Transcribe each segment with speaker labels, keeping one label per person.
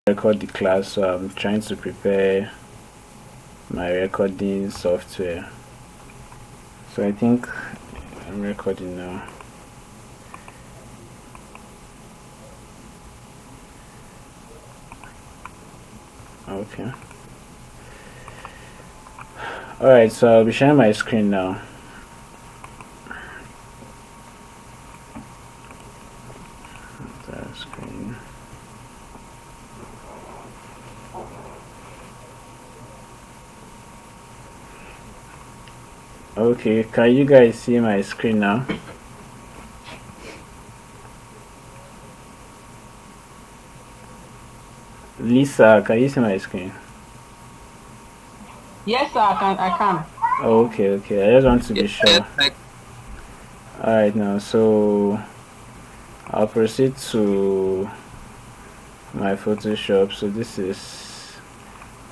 Speaker 1: record the class, so I'm trying to prepare my recording software. So I think I'm recording now. Okay. Alright, so I'll be sharing my screen now. Screen. Okay, can you guys see my screen now? Lisa, can you see my screen?
Speaker 2: Yes, sir, I can.
Speaker 1: Oh, okay. I just want to be sure. Alright, now, so I'll proceed to my Photoshop. So this is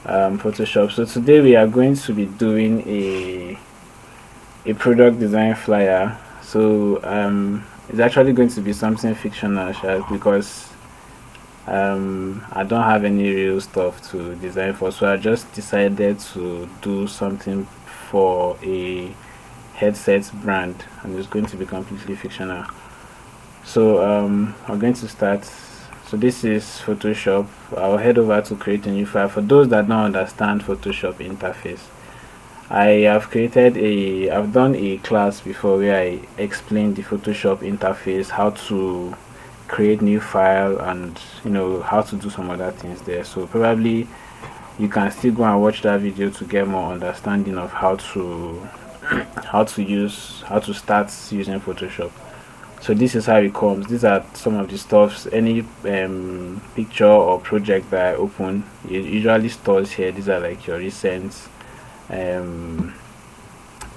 Speaker 1: Photoshop. So today we are going to be doing a product design flyer. So it's actually going to be something fictional, because I don't have any real stuff to design for, so I just decided to do something for a headset brand, and it's going to be completely fictional. So I'm going to start. So this is Photoshop. I'll head over to create a new file. For those that don't understand Photoshop interface, I've done a class before where I explained the Photoshop interface, how to create new file, and how to do some other things there. So probably you can still go and watch that video to get more understanding of how to start using Photoshop. So this is how it comes. These are some of the stuffs. Any picture or project that I open, it usually stores here. These are like your um,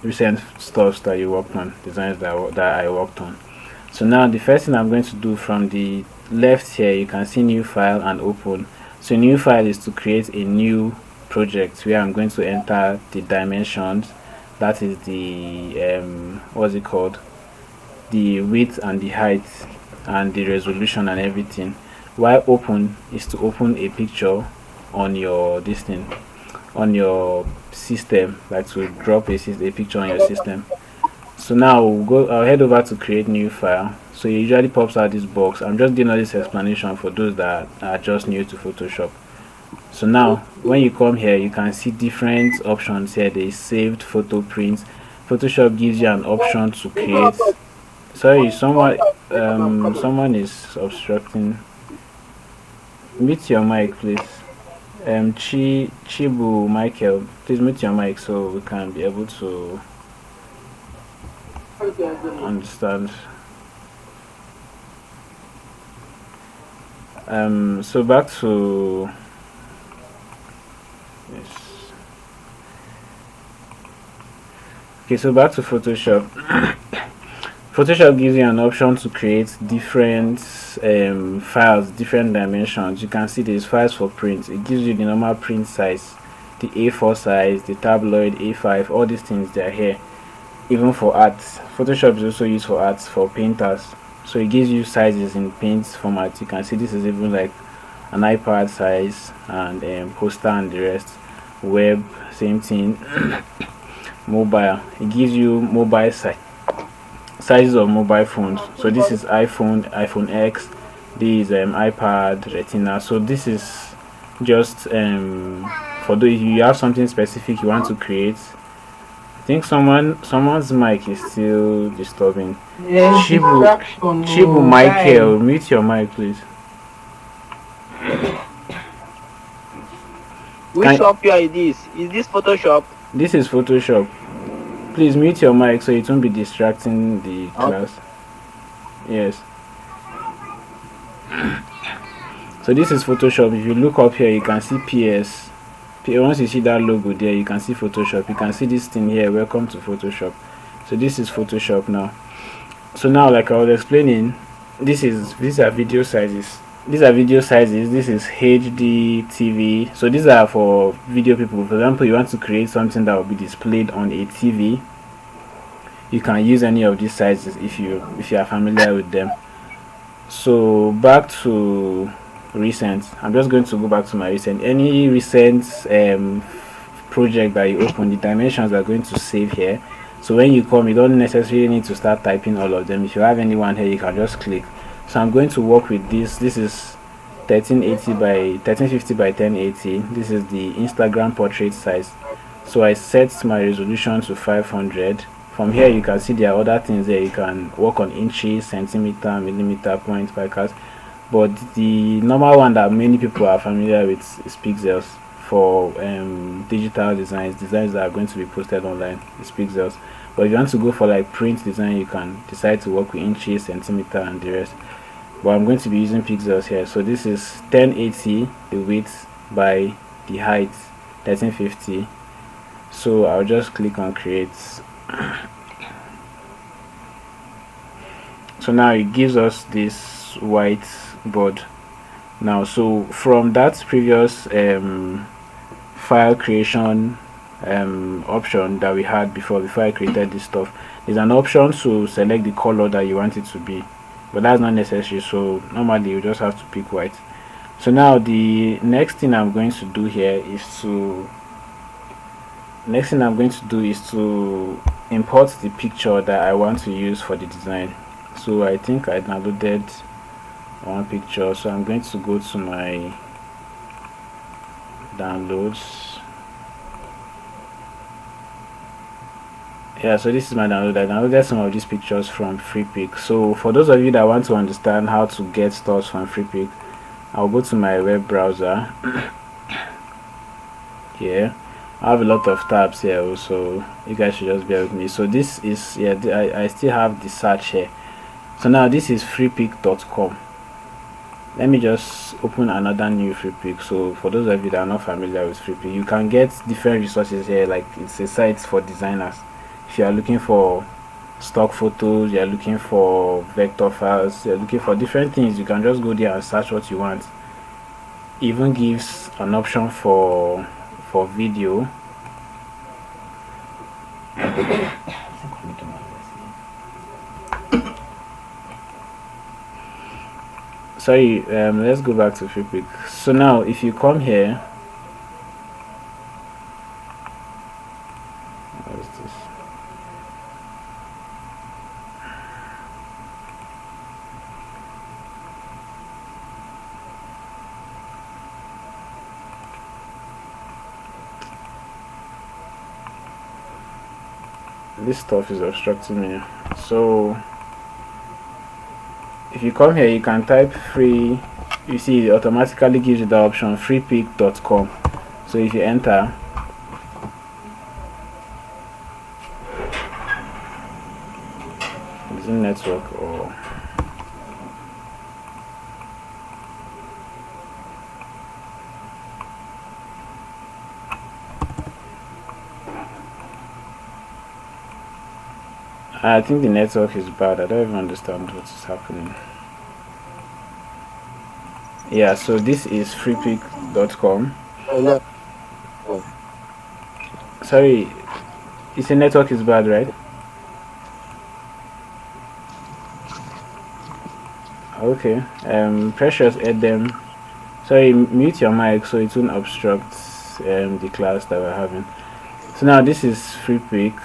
Speaker 1: recent stuffs that you worked on, designs that I worked on. So now the first thing I'm going to do, from the left here you can see new file and open. So new file is to create a new project where I'm going to enter the dimensions, that is the what's it called, the width and the height and the resolution and everything, while open is to open a picture on your on your system, like to drop a picture on your system. So now I'll head over to create new file. So it usually pops out this box. I'm just doing all this explanation for those that are just new to Photoshop. So now when you come here, you can see different options here. There is saved photo prints. Photoshop gives you an option to create. Sorry, someone is obstructing. Mute your mic, please. Chibu Michael, please mute your mic so we can be able to understand. So back to yes. Okay, so back to Photoshop. Photoshop gives you an option to create different files, different dimensions. You can see there's files for print. It gives you the normal print size, the A4 size, the tabloid, A5, all these things, they are here. Even for arts, Photoshop is also used for arts, for painters. So it gives you sizes in paint format. You can see this is even like an iPad size, and poster and the rest. Web, same thing. Mobile, it gives you mobile sizes of mobile phones. So this is iPhone X, this is iPad Retina. So this is just for those if you have something specific you want to create. I think someone's mic is still disturbing. Chibu Michael, mute your mic, please.
Speaker 3: Which software is this? Is this Photoshop?
Speaker 1: This is Photoshop. Please mute your mic so it won't be distracting the class. Yes. So this is Photoshop. If you look up here, you can see PS. Once you see that logo there, you can see Photoshop. You can see this thing here, welcome to Photoshop. So this is Photoshop now. So now, like I was explaining, these are video sizes. This is HD TV. So these are for video people. For example, you want to create something that will be displayed on a TV, you can use any of these sizes if you are familiar with them. So back to recent. I'm just going to go back to my recent. Any recent project that you open, the dimensions are going to save here. So when you come, you don't necessarily need to start typing all of them. If you have anyone here, you can just click. So I'm going to work with this. This is 1380 by 1350 by 1080. This is the Instagram portrait size. So I set my resolution to 500. From here you can see there are other things there. You can work on inches, centimeter, millimeter, point, picas, but the normal one that many people are familiar with is pixels. For digital designs that are going to be posted online is pixels. But if you want to go for like print design, you can decide to work with inches, centimeter, and the rest. But I'm going to be using pixels here. So this is 1080 the width by the height, 1350. So I'll just click on create. So now it gives us this white board now. So from that previous file creation option that we had before I created this stuff, there's an option to select the color that you want it to be, but that's not necessary. So normally you just have to pick white. So now the next thing I'm going to do here is to import the picture that I want to use for the design. So I think I downloaded one picture, so I'm going to go to my downloads. Yeah, so this is my download. I downloaded some of these pictures from FreePic. So for those of you that want to understand how to get stuff from FreePic, I'll go to my web browser. Here I have a lot of tabs here also, you guys should just bear with me. So this is, yeah, I still have the search here. So now this is freepic.com. Let me just open another new FreePic. So for those of you that are not familiar with FreePic, you can get different resources here. Like, it's a site for designers. If you are looking for stock photos, you are looking for vector files, you are looking for different things, you can just go there and search what you want. Even gives an option for video. Sorry, let's go back to FreePic. So now if you come here, what is this? This stuff is obstructing me. So if you come here, you can type free. You see it automatically gives you the option freepic.com. So if you enter, is it network or I think the network is bad. I don't even understand what is happening. Yeah, so this is freepic.com. Sorry, you say network is bad, right? Okay. Precious Edem. Sorry, mute your mic so it won't obstruct the class that we're having. So now this is FreePic.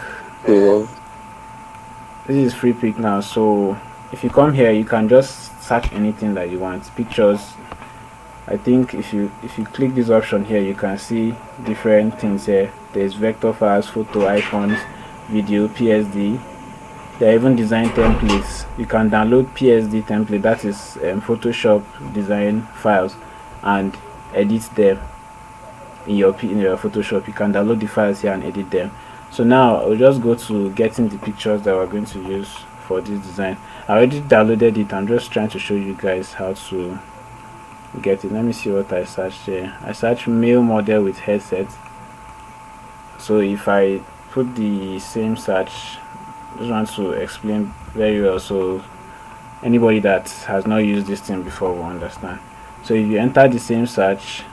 Speaker 1: This is FreePic now. So if you come here, you can just search anything that you want. Pictures. I think if you click this option here, you can see different things here. There's vector files, photo, icons, video, PSD. There are even design templates. You can download PSD template, that is Photoshop design files, and edit them in your Photoshop. You can download the files here and edit them. So now I'll just go to getting the pictures that we're going to use for this design. I already downloaded it. I'm just trying to show you guys how to get it. Let me see what I searched here. I searched male model with headset. So if I put the same search, I just want to explain very well so anybody that has not used this thing before will understand. So if you enter the same search,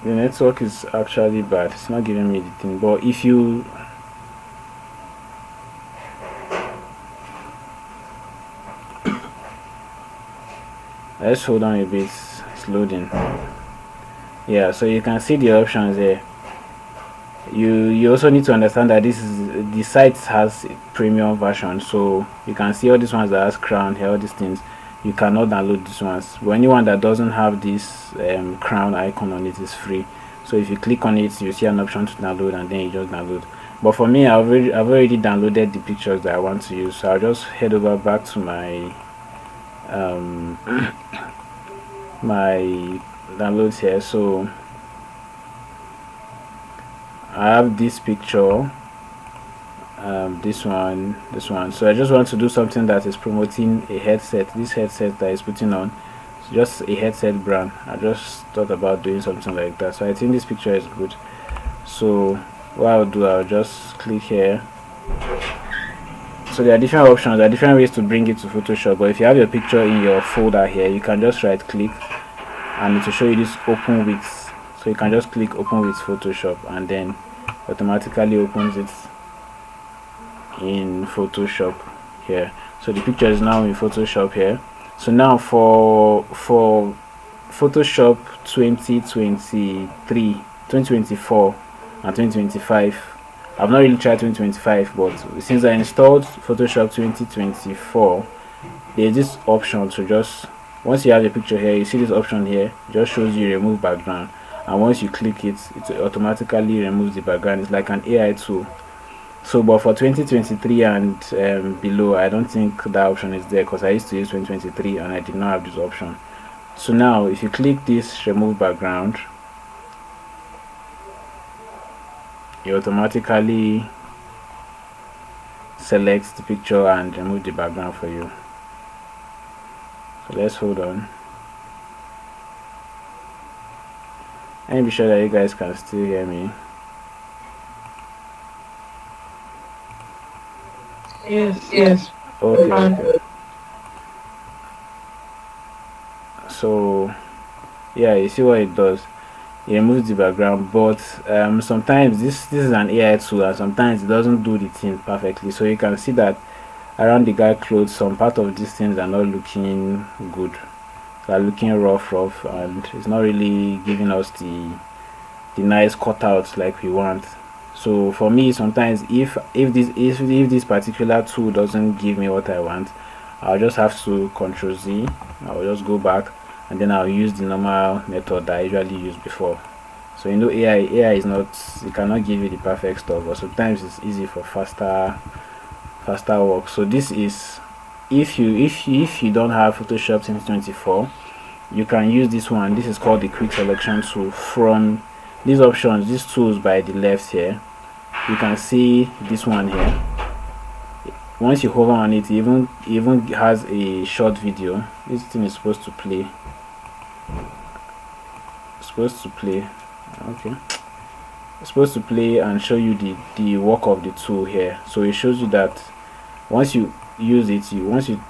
Speaker 1: The network is actually bad. It's not giving me the thing. But if you let's hold on a bit, it's loading. Yeah, so you can see the options here. You also need to understand that this is the site has a premium version, so you can see all these ones that has crown here, all these things. You cannot download these ones, but anyone that doesn't have this crown icon on it is free. So if you click on it, you see an option to download, and then you just download. But for me, I've already downloaded the pictures that I want to use, so I'll just head over back to my my downloads here. So I have this picture, this one. So I just want to do something that is promoting a headset. This headset that is putting on, it's just a headset brand. I just thought about doing something like that. So I think this picture is good. So what I'll do, I'll just click here. So there are different options, there are different ways to bring it to Photoshop. But if you have your picture in your folder here, you can just right click and it will show you this open with. So you can just click open with Photoshop, and then automatically opens it in Photoshop here. So the picture is now in Photoshop here. So now for Photoshop 2023, 2024 and 2025, I've not really tried 2025, but since I installed Photoshop 2024, there's this option to just, once you have a picture here, you see this option here, it just shows you remove background, and once you click it, it automatically removes the background. It's like an AI tool. So but for 2023 and below, I don't think that option is there, because I used to use 2023 and I did not have this option. So now if you click this remove background, it automatically selects the picture and remove the background for you. So let's hold on. And be sure that you guys can still hear me.
Speaker 3: Yes.
Speaker 1: Okay. So yeah, you see what it does. It removes the background, but sometimes this is an AI tool, and sometimes it doesn't do the thing perfectly. So you can see that around the guy clothes, some part of these things are not looking good. They are looking rough, and it's not really giving us the nice cutouts like we want. So for me, sometimes if this particular tool doesn't give me what I want, I'll just have to Control Z. I'll just go back, and then I'll use the normal method that I usually used before. So AI is not, it cannot give you the perfect stuff, but sometimes it's easy for faster work. So this is, if you don't have Photoshop 2024, you can use this one. This is called the quick selection tool. From these options, these tools by the left here, you can see this one here. Once you hover on it, it even has a short video. This thing is supposed to play. Okay, it's supposed to play and show you the work of the tool here. So it shows you that once you use it, once you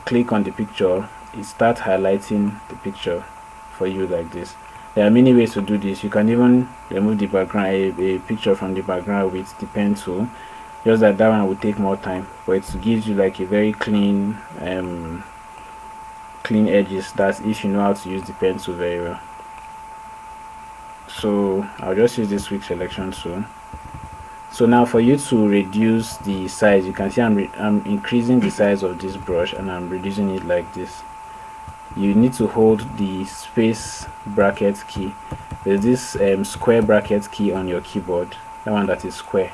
Speaker 1: click on the picture, it starts highlighting the picture for you like this. There are many ways to do this. You can even remove the background, a picture from the background with the pen tool. Just that one will take more time, but it gives you like a very clean edges. That's if you know how to use the pen tool very well. So I'll just use this quick selection tool. So now for you to reduce the size, you can see I'm increasing the size of this brush, and I'm reducing it like this. You need to hold the space bracket key. There's this square bracket key on your keyboard, that one that is square.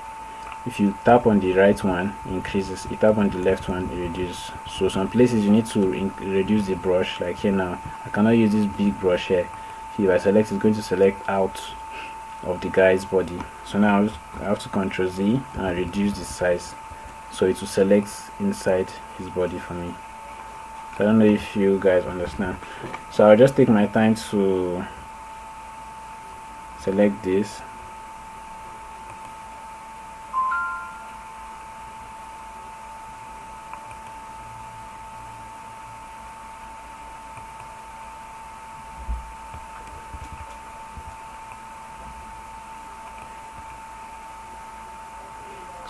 Speaker 1: If you tap on the right one, it increases. You tap on the left one, it reduces. So some places you need to reduce the brush, like here now. I cannot use this big brush here. If I select, it's going to select out of the guy's body. So now I have to Control Z and reduce the size, so it will select inside his body for me. So I don't know if you guys understand. So I'll just take my time to select this.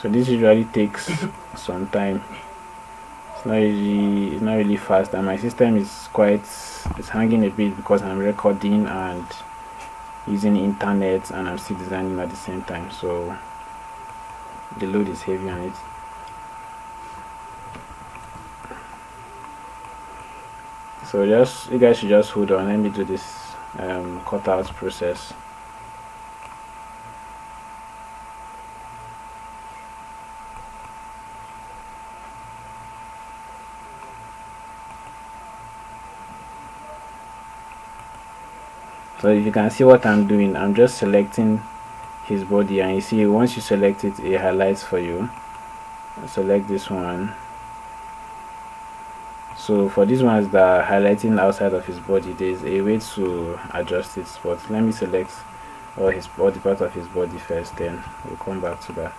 Speaker 1: So this usually takes some time. It's not really fast, and my system is quite, it's hanging a bit because I'm recording and using internet, and I'm still designing at the same time, so the load is heavy on it. So you guys should just hold on. Let me do this cutout process. So if you can see what I'm doing, I'm just selecting his body, and you see once you select it, it highlights for you. Select this one. So for these ones that are highlighting outside of his body, there's a way to adjust it, but let me select all the part of his body first, then we'll come back to that.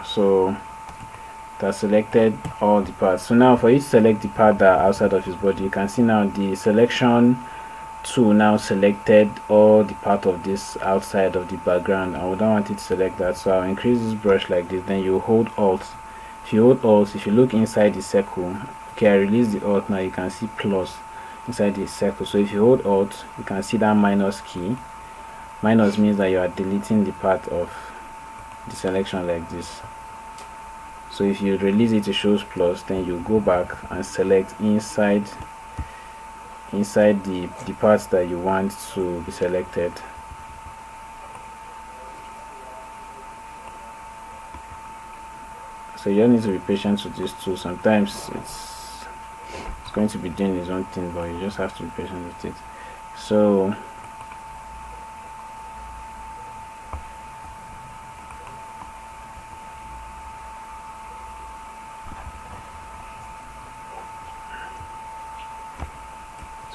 Speaker 1: So that's selected all the parts. So now for you to select the part that are outside of his body, you can see now the selection tool now selected all the part of this outside of the background, and we don't want it to select that, so I'll increase this brush like this. Then you hold Alt. If you hold Alt, if you look inside the circle, okay, I release the Alt, now you can see plus inside the circle. So if you hold Alt, you can see that minus key. Minus means that you are deleting the part of the selection like this. So if you release it, it shows plus, then you go back and select inside the parts that you want to be selected. So you don't need to be patient with this tool. Sometimes it's going to be doing its own thing, but you just have to be patient with it. So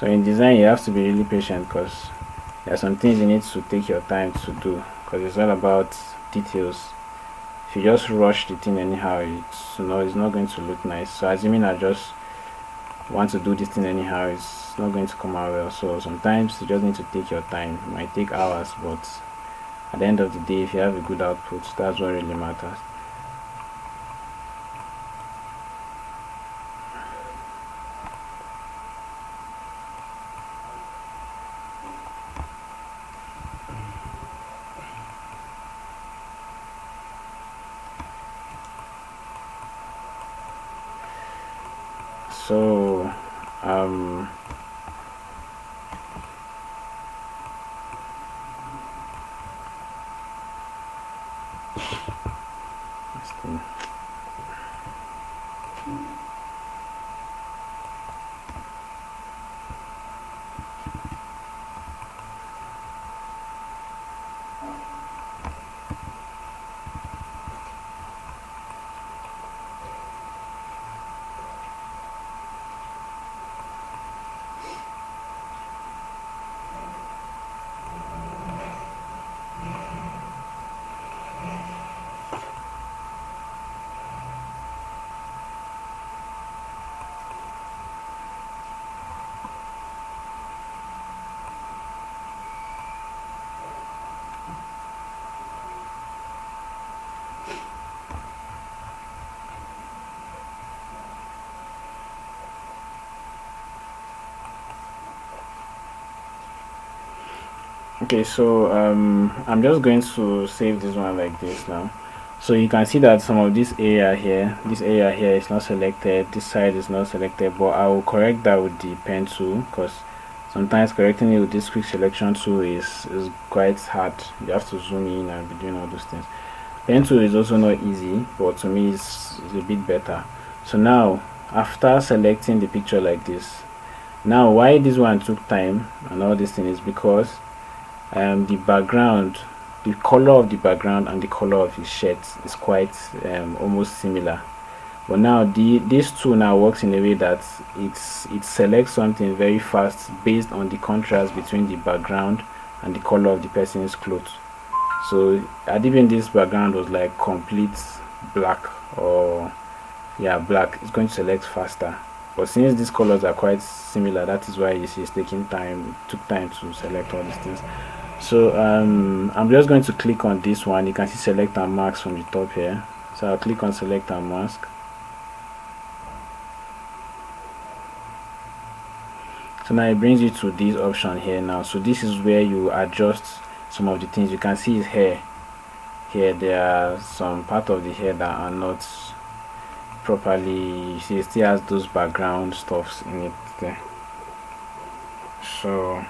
Speaker 1: in design, you have to be really patient, because there are some things you need to take your time to do, because it's all about details. If you just rush the thing anyhow, it's not going to look nice. So assuming I just want to do this thing anyhow, it's not going to come out well. So sometimes you just need to take your time. It might take hours, but at the end of the day, if you have a good output, that's what really matters. So okay, so I'm just going to save this one like this now. So you can see that some of this area here is not selected, this side is not selected, but I will correct that with the pen tool, because sometimes correcting it with this quick selection tool is quite hard. You have to zoom in and be doing all those things. Pen tool is also not easy, but to me it's a bit better. So now after selecting the picture like this, now why this one took time and all this thing is because the background, the color of the background and the color of his shirt is quite almost similar. But now this tool now works in a way that it selects something very fast based on the contrast between the background and the color of the person's clothes. So even this background was like complete black, or yeah, black, it's going to select faster. but since these colors are quite similar, that is why you see it's taking time, took time to select all these things. So I'm just going to click on this one. You can see select and mask from the top here, so I'll click on select and mask. So now it brings you to this option here now. So this is where you adjust some of the things. You can see his hair here. There are some part of the hair that are not properly, you see it still has those background stuffs in it there. So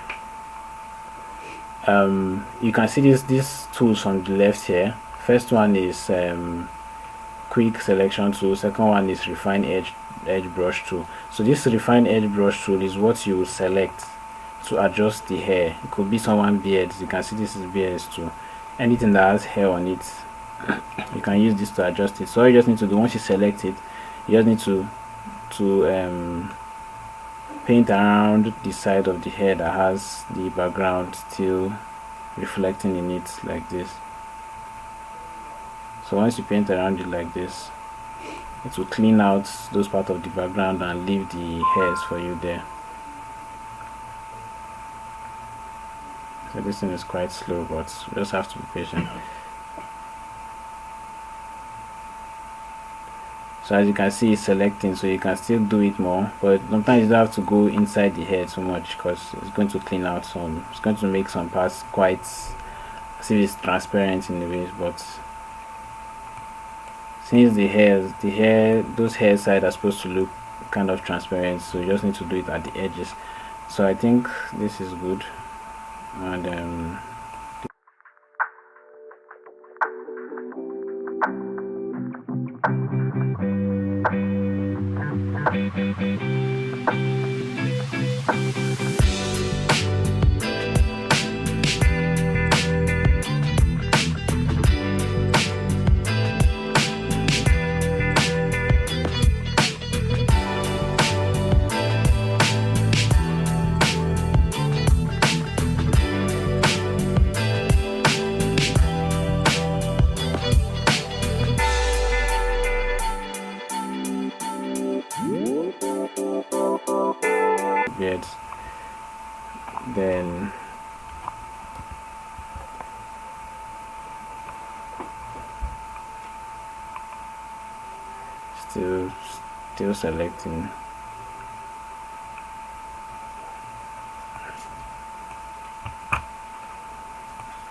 Speaker 1: you can see these tools on the left here. First one is quick selection tool. Second one is refine edge brush tool. So this refine edge brush tool is what you select to adjust the hair. It could be someone beards. You can see this is beards too. Anything that has hair on it, you can use this to adjust it. So all you just need to do, once you select it, you just need to paint around the side of the hair that has the background still reflecting in it like this. So once you paint around it like this, it will clean out those parts of the background and leave the hairs for you there. So this thing is quite slow, but you just have to be patient. So as you can see, it's selecting, so you can still do it more, but sometimes you don't have to go inside the hair too much, because it's going to clean out some, it's going to make some parts quite as if it's transparent in the ways. But since those hair side are supposed to look kind of transparent, so you just need to do it at the edges. So I think this is good. And beards, then still selecting.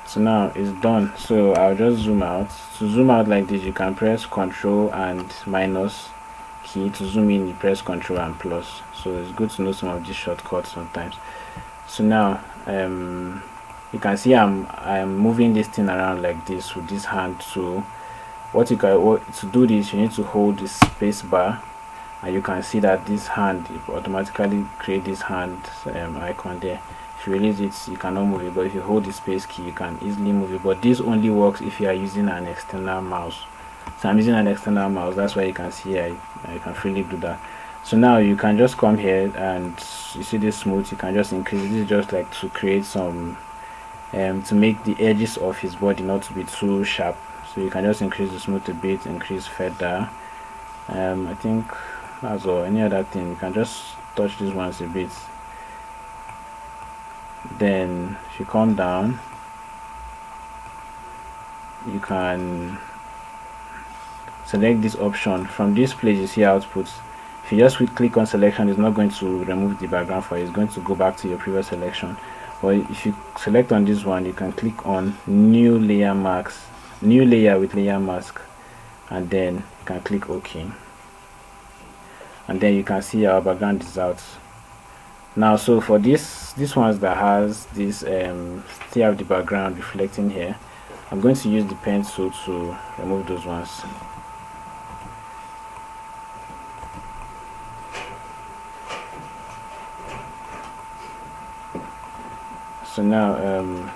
Speaker 1: So now it's done. So I'll just zoom out. To zoom out like this, you can press Ctrl and minus key. To zoom in, you press Ctrl and plus. So it's good to know some of these shortcuts sometimes. So now you can see I'm moving this thing around like this with this hand. So to do this, you need to hold the space bar, and you can see that this hand, it automatically create this hand icon there. If you release it, you cannot move it, but if you hold the space key, you can easily move it. But this only works if you are using an external mouse. So I'm using an external mouse, that's why you can see I can freely do that. So now you can just come here, and you see this smooth, you can just increase it. This is just like to create some to make the edges of his body not to be too sharp. So you can just increase the smooth a bit, increase feather. I think that's all. Any other thing, you can just touch these ones a bit. Then if you come down, you can select this option. From this place you see outputs. If you just click on selection, it's not going to remove the background for you, it's going to go back to your previous selection. But if you select on this one, you can click on new layer with layer mask, and then you can click OK, and then you can see our background is out now. So for these ones that has this still have the background reflecting here, I'm going to use the pen tool to remove those ones. So now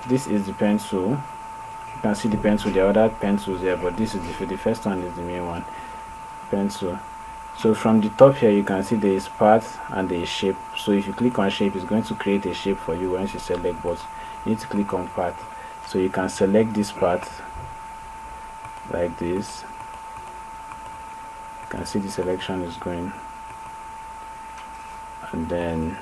Speaker 1: this is the pen tool. You can see the pen tool. There are other pen tools here, but this is the first one is the main one, pen tool. So from the top here, you can see there is path and there is shape. So if you click on shape, it's going to create a shape for you once you select, but you need to click on path. So you can select this path like this. You can see the selection is going. and then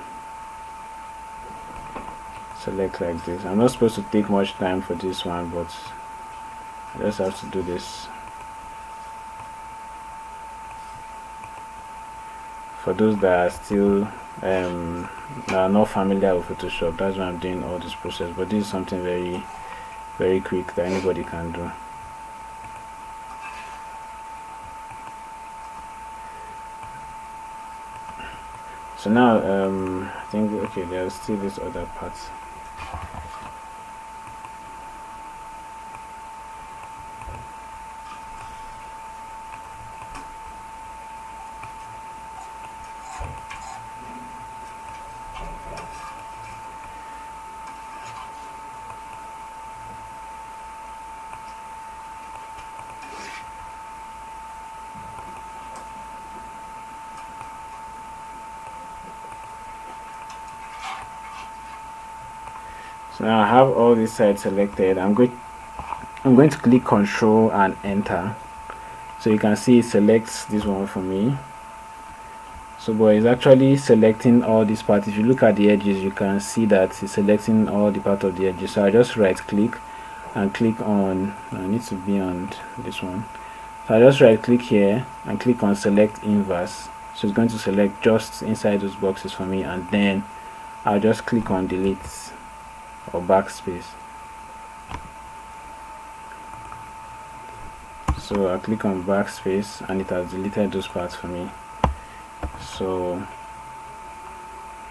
Speaker 1: select like this. I'm not supposed to take much time for this one, but I just have to do this. For those that are still are not familiar with Photoshop, that's why I'm doing all this process, but this is something very, very quick that anybody can do. So now I think, okay, there's still this other part. So now I have all these sides selected. I'm going to click Control and Enter. So you can see it selects this one for me. So but it's actually selecting all this part. If you look at the edges, you can see that it's selecting all the part of the edges. So I just right click and click on, I need to be on this one. So I just right click here and click on Select Inverse. So it's going to select just inside those boxes for me, and then I'll just click on Delete or Backspace. So I'll click on Backspace and it has deleted those parts for me. So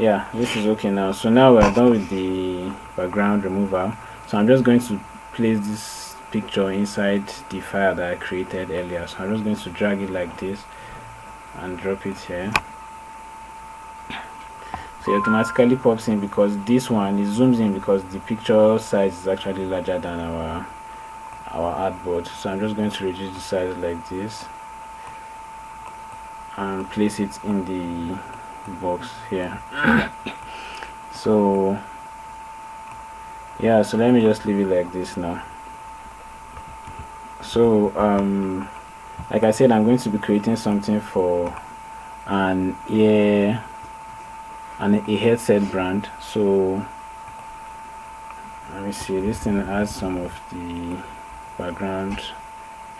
Speaker 1: yeah, this is okay now. So now we're done with the background removal. So I'm just going to place this picture inside the file that I created earlier. So I'm just going to drag it like this and drop it here. So it automatically pops in because this one, it zooms in because the picture size is actually larger than our artboard. So I'm just going to reduce the size like this and place it in the box here. So yeah, so let me just leave it like this now. So like I said, I'm going to be creating something for a headset brand. So let me see, this thing has some of the background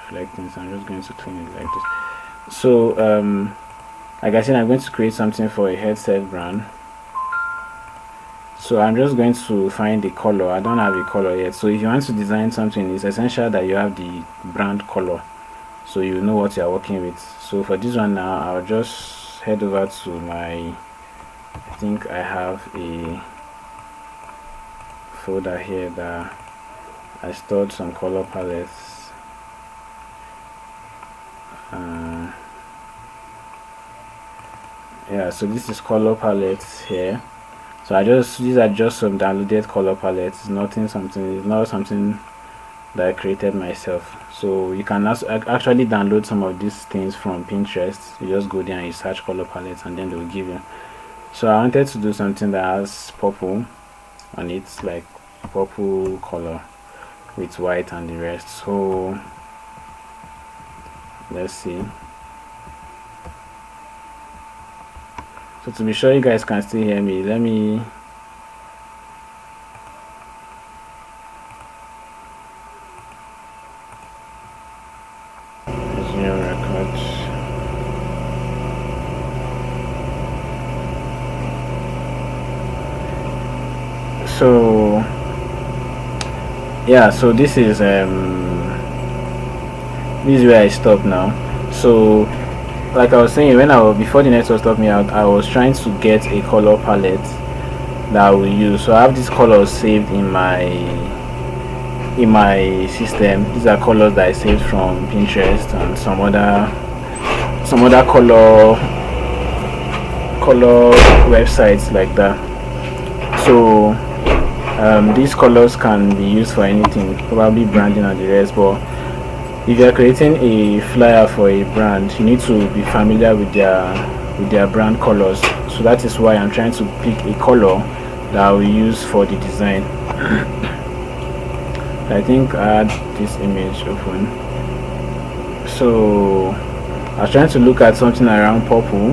Speaker 1: reflecting, so I'm just going to clean it like this. So like I said, I'm going to create something for a headset brand. So I'm just going to find the color. I don't have a color yet. So if you want to design something, it's essential that you have the brand color so you know what you're working with. So for this one now, I'll just head over to my, I think I have a folder here that I stored some color palettes. Yeah, so this is color palettes here. So these are just some downloaded color palettes. It's not something that I created myself. So you can actually download some of these things from Pinterest. You just go there and you search color palettes and then they will give you. So I wanted to do something that has purple and it's like purple color with white and the rest. So let's see. So to be sure you guys can still hear me, let me resume record. So yeah, so this is where I stop now. So like I was saying, before the network stopped me out, I was trying to get a color palette that I will use. So I have these colors saved in my system. These are colors that I saved from Pinterest and some other color websites like that. So these colors can be used for anything, probably branding and the rest. But if you are creating a flyer for a brand, you need to be familiar with their brand colors. So that is why I'm trying to pick a color that I will use for the design. I think I had this image open. So I was trying to look at something around purple.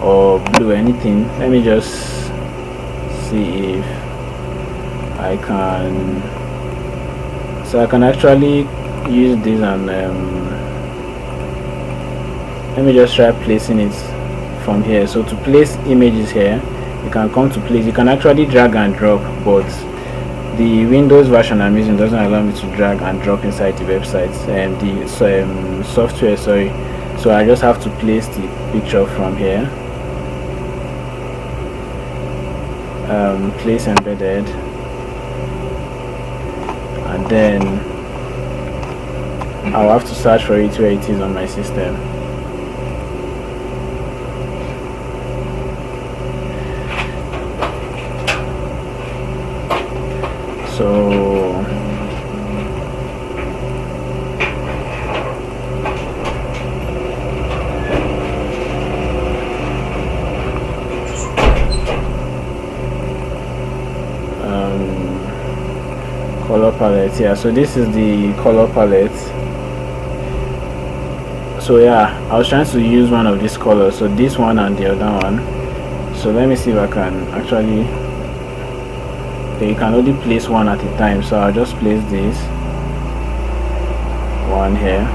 Speaker 1: or blue, anything. Let me just see if I can. So I can actually use this, and let me just try placing it from here. So to place images here, you can come to place. You can actually drag and drop, but the Windows version I'm using doesn't allow me to drag and drop inside the website and the software. Sorry. So I just have to place the picture from here. Place embedded, and then I'll have to search for it where it is on my system. So color palette, yeah, so this is the color palette. So yeah, I was trying to use one of these colors, so this one and the other one. So let me see if I can actually, okay, you can only place one at a time, so I'll just place this one here.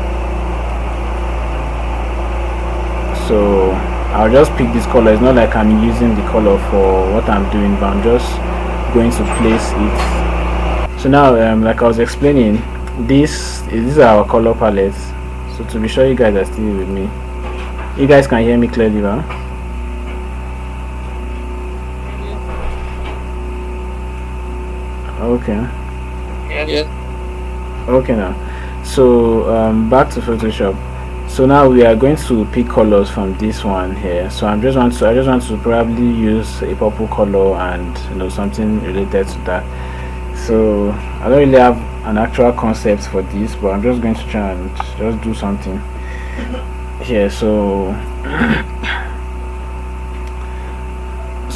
Speaker 1: So I'll just pick this color. It's not like I'm using the color for what I'm doing, but I'm just going to place it. So now, like I was explaining, these are our color palettes. So to be sure you guys are still with me, you guys can hear me clearly, huh? Okay.
Speaker 3: Yes.
Speaker 1: Okay now. So back to Photoshop. So now we are going to pick colors from this one here. So I just want to probably use a purple color and something related to that. So I don't really have an actual concept for this, but I'm just going to try and just do something here. So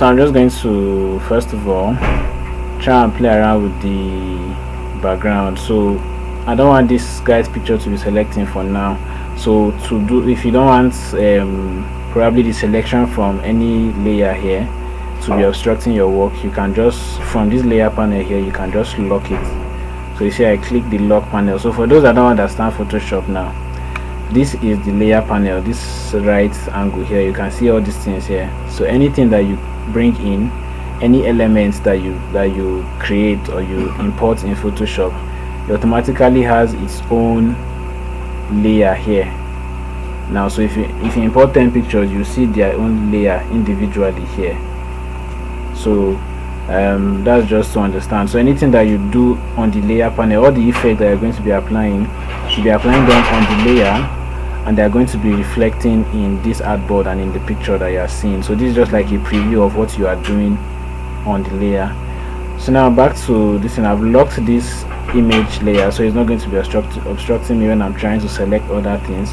Speaker 1: I'm just going to first of all try and play around with the background. So I don't want this guy's picture to be selecting for now. So to do, if you don't want probably the selection from any layer here to be obstructing your work, you can just, from this layer panel here, you can just lock it. So you see I click the lock panel. So for those that don't understand Photoshop now, this is the layer panel, this right angle here, you can see all these things here. So anything that you bring in, any elements that you create or you import in Photoshop, it automatically has its own layer here. Now so if you import 10 pictures, you see their own layer individually here. So that's just to understand. So anything that you do on the layer panel, all the effects that you're going to be applying, should be applying them on the layer, and they're going to be reflecting in this artboard and in the picture that you are seeing. So this is just like a preview of what you are doing on the layer. So now back to this, and I've locked this image layer, so it's not going to be obstructing me when I'm trying to select other things.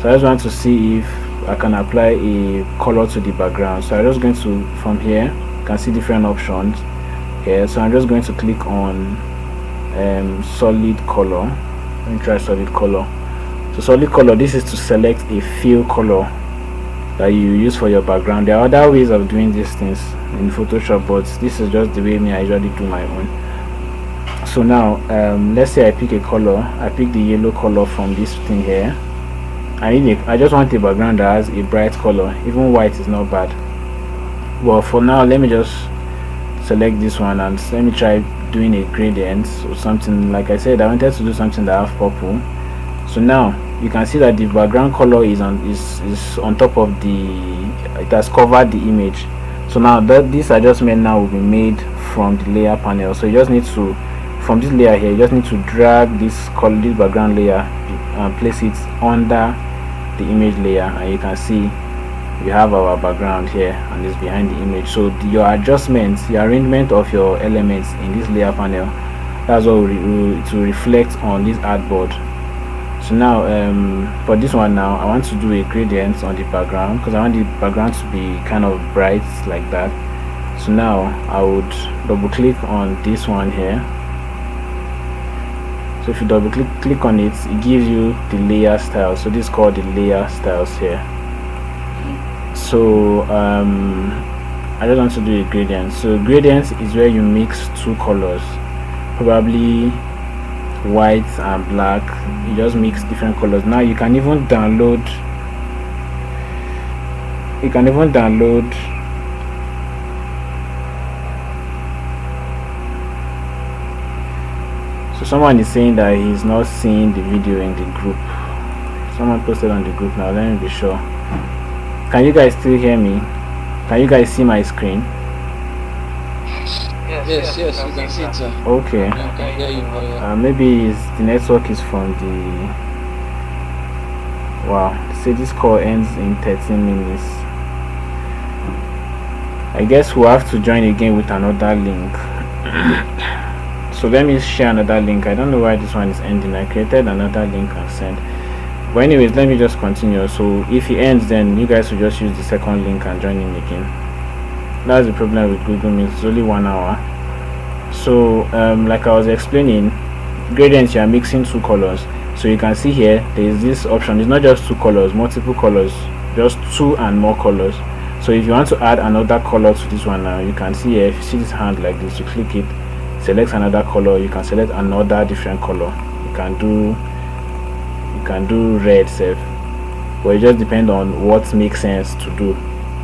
Speaker 1: So I just want to see if I can apply a color to the background. So I'm just going to, from here, you can see different options here. So I'm just going to click on solid color. Let me try solid color. So solid color, this is to select a fill color that you use for your background. There are other ways of doing these things in Photoshop, but this is just the way I usually do my own. So now let's say I pick a color. I pick the yellow color from this thing here. I just want a background that has a bright color. Even white is not bad. Well, for now, let me just select this one and let me try doing a gradient or something. Like I said, I wanted to do something that have purple. So now you can see that the background color is on top of it has covered the image. So now this adjustment now will be made from the layer panel. So you just need to, from this layer here, you just need to drag this background layer and place it under the image layer, and you can see we have our background here and it's behind the image. So your adjustments, the arrangement of your elements in this layer panel, that's what it will reflect on this artboard. So now for this one, now I want to do a gradient on the background because I want the background to be kind of bright like that. So now I would double click on this one here. So if you double click on it, it gives you the layer style. So this is called the layer styles here. So I just want to do a gradient. So gradient is where you mix two colors, probably white and black. You just mix different colors. Now you can even download so someone is saying that he's not seeing the video in the group. Someone posted on the group. Now let me be sure. Can you guys still hear me? Can you guys see my screen?
Speaker 2: Yes, you can see it, sir.
Speaker 1: Okay.
Speaker 2: I can hear you very well.
Speaker 1: Maybe the network is from the. Wow. Say this call ends in 13 minutes. I guess we'll have to join again with another link. So let me share another link. I don't know why this one is ending. I created another link and sent. But anyways, let me just continue. So if he ends, then you guys will just use the second link and join him again. That's the problem with Google Meet. It's only 1 hour. So like I was explaining, gradients, you are mixing two colors. So you can see here there is this option. It's not just two colors, multiple colors, just two and more colors. So if you want to add another color to this one now, you can see here, if you see this hand like this, you click it, select another color. You can select another different color. You can do red safe, but it just depends on what makes sense to do.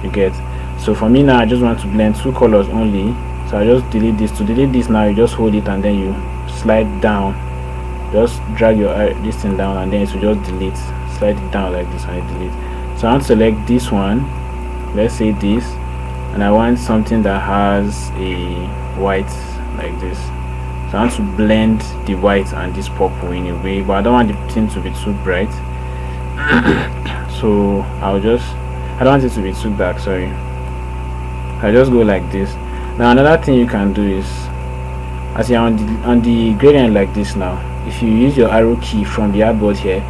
Speaker 1: You get? So for me now, I just want to blend two colors only. So I just delete this. To delete this now, you just hold it and then you slide down. Just drag your this thing down and then it will just delete. Slide it down like this and it delete. So I want to select this one. Let's say this, and I want something that has a white like this. So I want to blend the white and this purple in a way, but I don't want the thing to be too bright. So I don't want it to be too dark, sorry. I just go like this. Now another thing you can do is, as you're on the gradient like this now, if you use your arrow key from the artboard here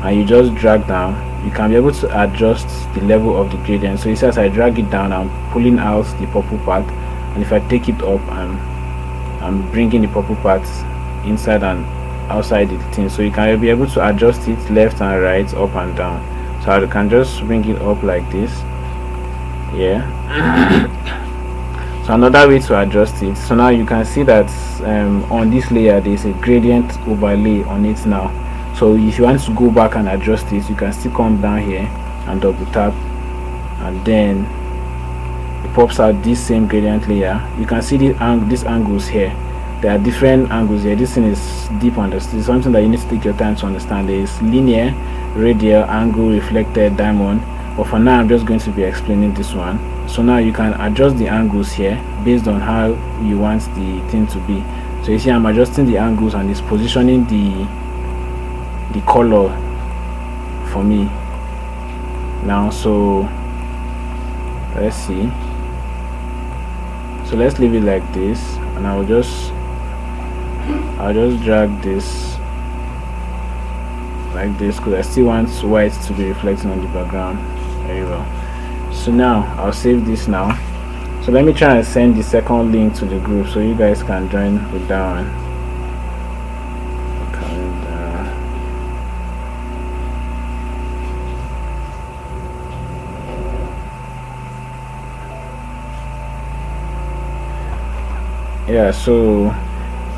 Speaker 1: and you just drag down, you can be able to adjust the level of the gradient. So you see, as I drag it down, I'm pulling out the purple part, and if I take it up, I'm bringing the purple parts inside and outside the thing. So you can be able to adjust it left and right, up and down. So I can just bring it up like this. Yeah. So another way to adjust it. So now you can see that on this layer there's a gradient overlay on it now. So if you want to go back and adjust it, you can still come down here and double tap, and then it pops out this same gradient layer. You can see these angles here. There are different angles here. This thing is deep understood. It's something that you need to take your time to understand. There is linear, radial, angle, reflected, diamond. But for now, I'm just going to be explaining this one. So now you can adjust the angles here based on how you want the thing to be. So you see, I'm adjusting the angles and it's positioning the color for me now. So let's see. So let's leave it like this, and I'll just drag this like this because I still want white to be reflecting on the background very well. So now I'll save this now. So let me try and send the second link to the group so you guys can join with that one. Yeah, so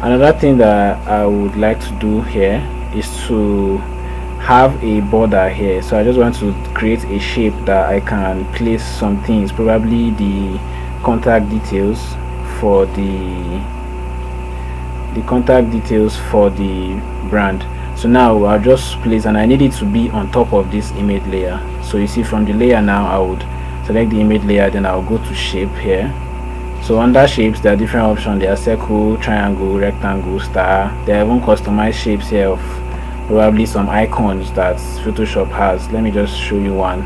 Speaker 1: another thing that I would like to do here is to have a border here. So I just want to create a shape that I can place some things, probably the contact details for the brand. So now I'll just place, and I need it to be on top of this image layer. So you see, from the layer now I would select the image layer, then I'll go to shape here. So under shapes there are different options. There are circle, triangle, rectangle, star. There are even customized shapes here of probably some icons that Photoshop has. Let me just show you one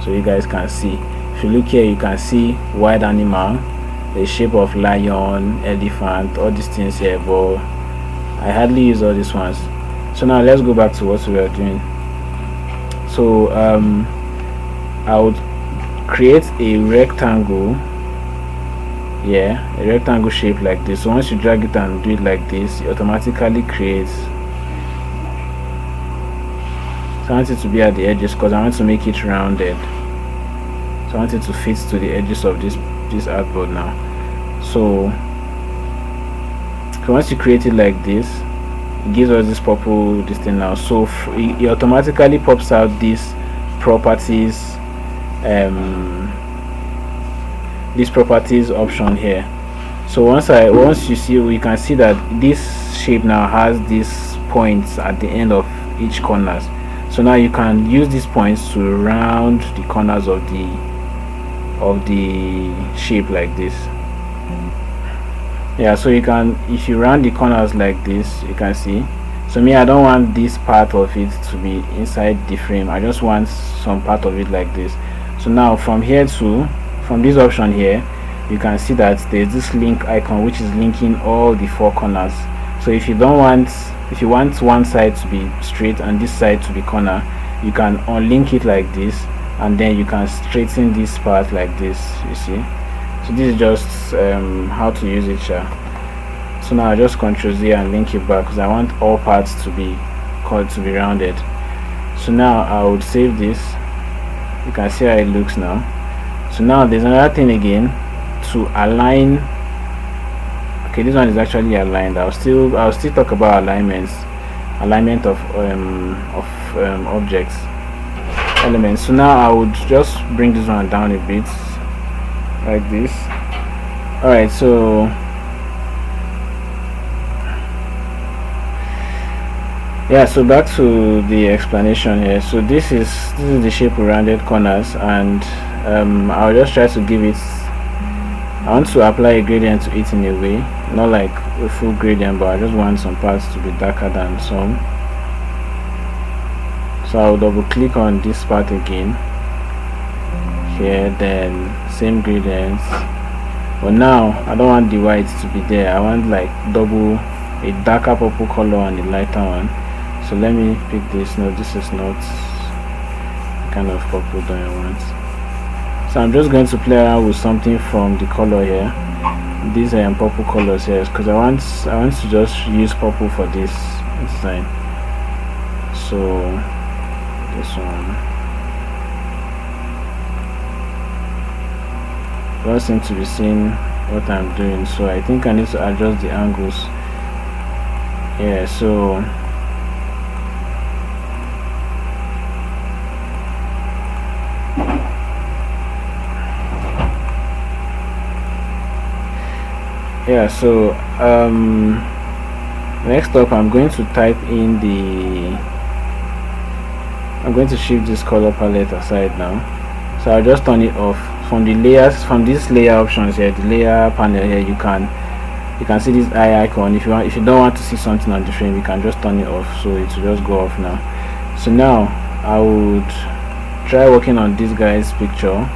Speaker 1: so you guys can see. If you look here, you can see wild animal, the shape of lion, elephant, all these things here, but I hardly use all these ones. So now let's go back to what we are doing. So I would create a rectangle. Yeah, a rectangle shape like this. So once you drag it and do it like this, it automatically creates. So I want it to be at the edges because I want to make it rounded. So I want it to fit to the edges of this artboard now. So once you create it like this, it gives us this purple this thing now. So it automatically pops out this properties option here. So once you see, we can see that this shape now has these points at the end of each corners. So now you can use these points to round the corners of the shape like this. Yeah, so you can, if you round the corners like this, you can see. So me, I don't want this part of it to be inside the frame. I just want some part of it like this. So now from this option here, you can see that there's this link icon which is linking all the 4 corners. So if you want one side to be straight and this side to be corner, you can unlink it like this, and then you can straighten this part like this, you see. So this is just how to use it. So now I just Ctrl Z and link it back because I want all parts to be rounded. So now I would save this. You can see how it looks now. So now there's another thing again to align. Okay, this one is actually aligned. I'll still talk about alignment of objects, elements. So now I would just bring this one down a bit like this. Alright, so yeah, so back to the explanation here. So this is the shape with rounded corners, and I'll just try to give it, I want to apply a gradient to it in a way, not like a full gradient, but I just want some parts to be darker than some. So I'll double click on this part again here, then same gradients, but now I don't want the white to be there. I want like double, a darker purple color and a lighter one. So let me pick this. No, this is not the kind of purple that I want. So I'm just going to play around with something from the color here. These are purple colors here because I want to just use purple for this design. So this one don't seem to be seeing what I'm doing, so I think I need to adjust the angles. Yeah, so yeah, so next up I'm going to type in I'm going to shift this color palette aside now. So I'll just turn it off. From the layers, from these layer options here, the layer panel here, you can see this eye icon. If you don't want to see something on the frame, you can just turn it off, so it will just go off now. So now I would try working on this guy's picture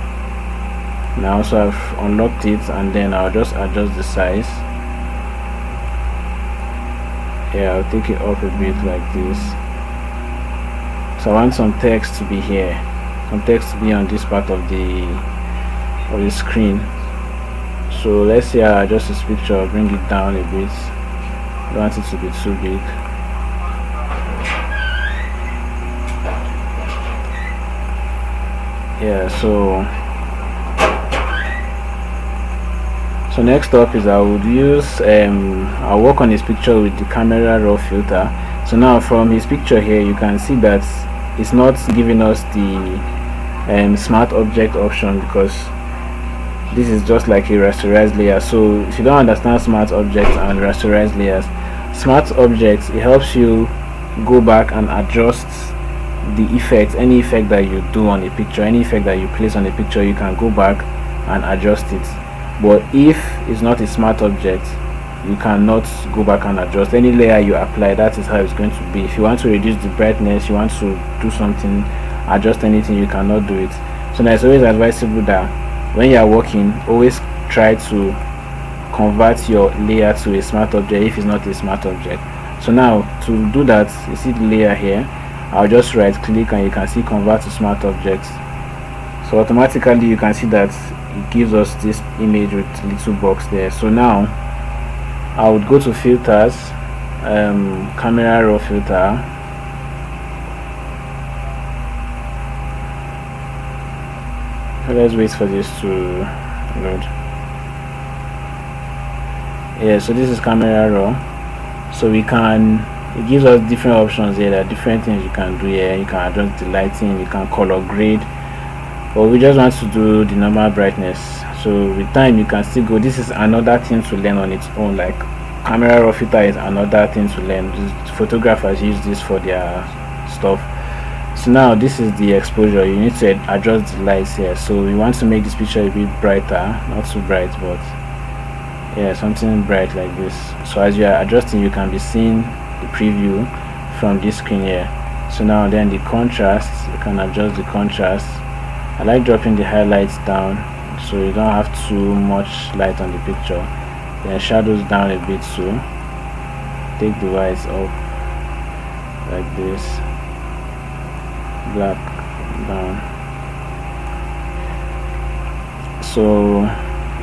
Speaker 1: now. So I've unlocked it, and then I'll just adjust the size. Yeah, I'll take it up a bit like this. So I want some text to be here, some text to be on this part of the screen. So let's say I adjust this picture, bring it down a bit. I don't want it to be too big. Yeah, so next up is I would use I'll work on his picture with the camera raw filter. So now from his picture here, you can see that it's not giving us the smart object option, because this is just like a rasterized layer. So if you don't understand smart objects and rasterized layers, smart objects, it helps you go back and adjust the effect, any effect that you do on a picture, any effect that you place on a picture, you can go back and adjust it. But if it's not a smart object, you cannot go back and adjust any layer you apply. That is how it's going to be. If you want to reduce the brightness, you want to do something, adjust anything, you cannot do it. So now it's always advisable that when you are working, always try to convert your layer to a smart object if it's not a smart object. So now to do that, you see the layer here, I'll just right click and you can see convert to smart objects. So automatically you can see that it gives us this image with little box there. So now I would go to filters, camera raw filter, let's wait for this to load. Yeah, so this is camera raw. So we can, it gives us different options here. There are different things you can do here. You can adjust the lighting, you can color grade, but we just want to do the normal brightness. So with time you can still go. This is another thing to learn on its own. Like camera raw filter is another thing to learn. Photographers use this for their stuff. So now this is the exposure. You need to adjust the lights here. So we want to make this picture a bit brighter, not too bright, but yeah, something bright like this. So as you are adjusting, you can be seeing the preview from this screen here. So now then the contrast, you can adjust the contrast. I like dropping the highlights down so you don't have too much light on the picture. Then shadows down a bit too. Take the whites up like this, black down. So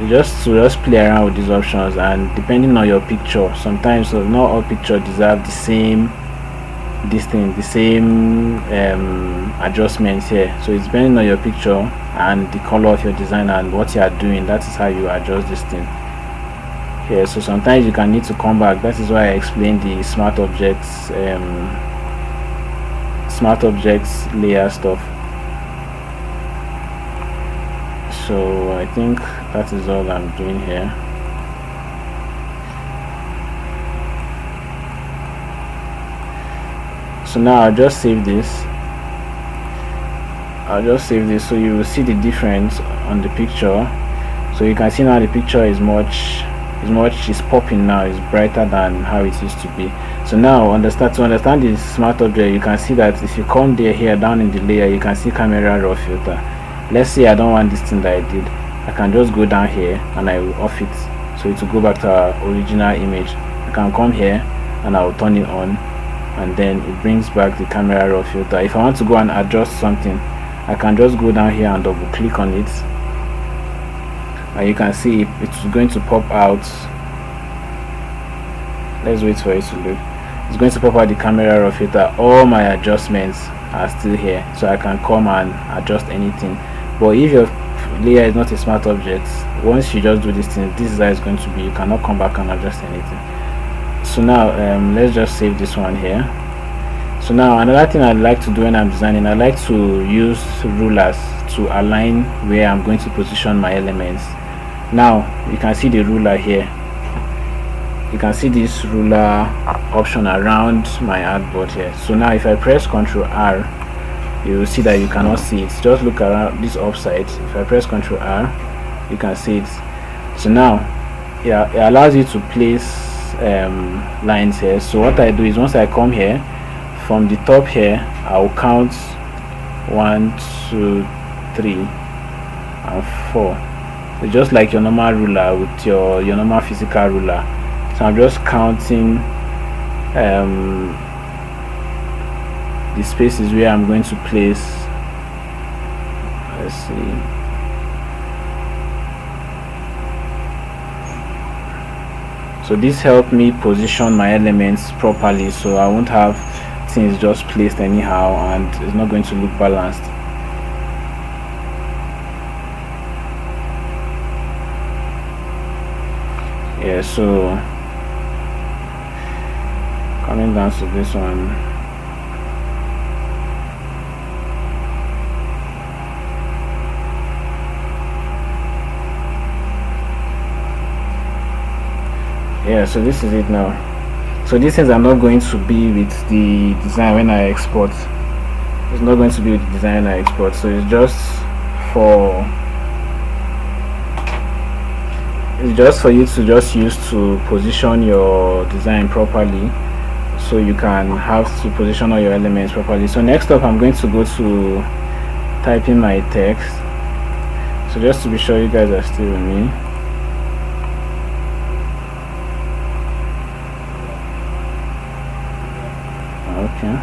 Speaker 1: you just play around with these options, and depending on your picture, sometimes not all pictures deserve the same adjustments here. So it's depending on your picture and the color of your design and what you are doing. That is how you adjust this thing here. So sometimes you can need to come back. That is why I explained the smart objects layer stuff. So I think that is all I'm doing here. So now I'll just save this. So you will see the difference on the picture. So you can see now the picture is popping now, is brighter than how it used to be. So now to understand the smart object, you can see that if you come here down in the layer, you can see camera raw filter. Let's say I don't want this thing that I did, I can just go down here and I will off it, so it will go back to our original image. I can come here and I will turn it on, and then it brings back the camera raw filter. If I want to go and adjust something, I can just go down here and double click on it, and you can see it's going to pop out. Let's wait for it to load. It's going to pop out the camera raw filter. All my adjustments are still here, so I can come and adjust anything. But if your layer is not a smart object, once you just do this thing, this is how it's going to be. You cannot come back and adjust anything. So now let's just save this one here. So now another thing I like to do when I'm designing, I like to use rulers to align where I'm going to position my elements. Now you can see the ruler here. You can see this ruler option around my artboard here. So now if I press Ctrl R, you will see that you cannot see it. Just look around this upside. If I press Ctrl R, you can see it. So now yeah, it allows you to place lines here. So what I do is, once I come here from the top here, I will count 1, 2, 3 and 4. So just like your normal ruler with your normal physical ruler. So I'm just counting the spaces where I'm going to place. Let's see. So this helped me position my elements properly, so I won't have things just placed anyhow and it's not going to look balanced. Yeah, so coming down to this one, yeah, so this is it now. So these things are not going to be with the design when I export. It's not going to be with the design I export. So it's just for you to just use to position your design properly, so you can have to position all your elements properly. So next up, I'm going to go to type in my text. So just to be sure you guys are still with me. Okay.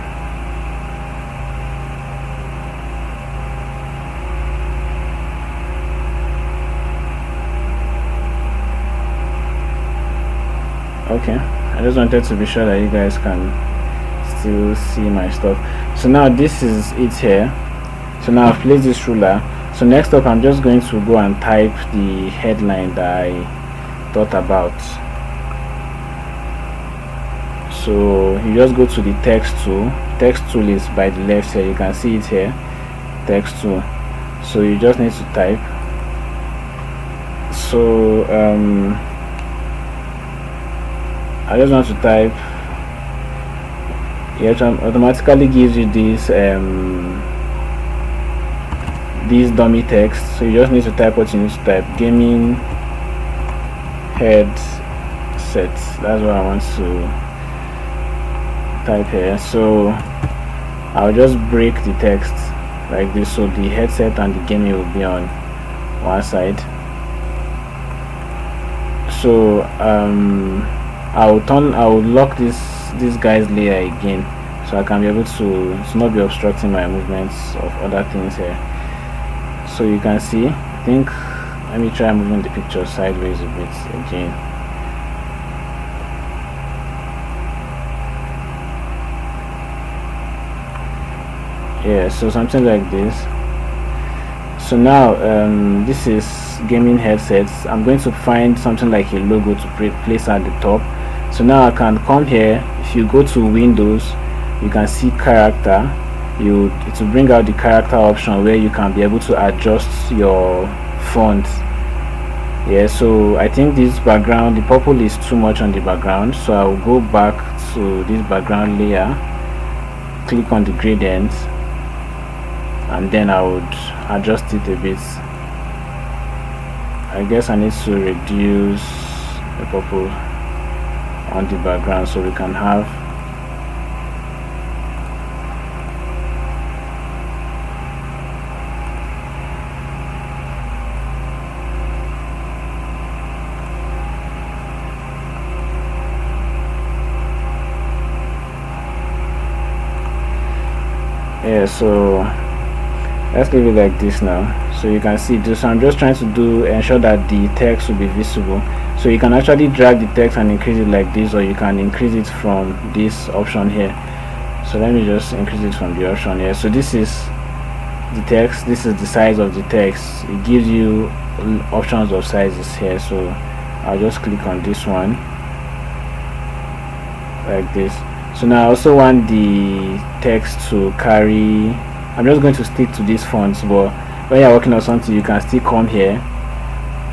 Speaker 1: Okay, I just wanted to be sure that you guys can still see my stuff. So now this is it here. So now I've placed this ruler. So next up, I'm just going to go and type the headline that I thought about. So you just go to the text tool. Text tool is by the left here, you can see it here, text tool. So you just need to type. So I just want to type. It automatically gives you this dummy text, so you just need to type what you need to type. Gaming headset, that's what I want to type here. So I'll just break the text like this, so the headset and the gaming will be on one side. So I will lock this guy's layer again, so I can be able to not be obstructing my movements of other things here. So you can see, I think, let me try moving the picture sideways a bit again. Yeah, so something like this. So now this is gaming headsets. I'm going to find something like a logo to place at the top. So now I can come here. If you go to Windows, you can see character. It will bring out the character option where you can be able to adjust your font. Yeah, so I think this background, the purple is too much on the background, so I will go back to this background layer, click on the gradient, and then I would adjust it a bit. I guess I need to reduce the purple on the background so we can have so let's leave it like this now. So you can see this. I'm just trying to ensure that the text will be visible. So you can actually drag the text and increase it like this, or you can increase it from this option here. So let me just increase it from the option here. So this is the text, this is the size of the text. It gives you options of sizes here, so I'll just click on this one like this. So now I also want the text to carry, I'm just going to stick to these fonts, but when you're working on something, you can still come here.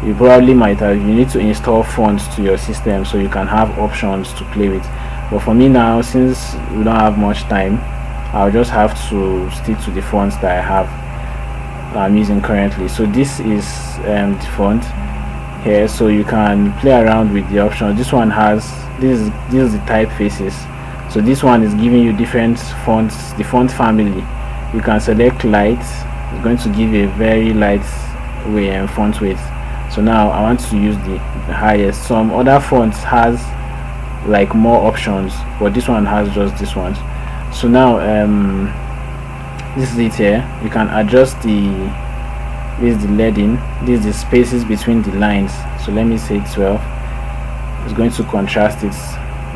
Speaker 1: You probably you need to install fonts to your system so you can have options to play with. But for me now, since we don't have much time, I'll just have to stick to the fonts that I have, I'm using currently. So this is the font here, so you can play around with the options. This one has this is the typefaces. So this one is giving you different fonts, the font family. You can select light. It's going to give you a very light font weight. So now I want to use the highest. Some other fonts has like more options, but this one has just this one. So now this is it here. You can adjust this is the leading, this is the spaces between the lines. So let me say 12. It's going to contrast it,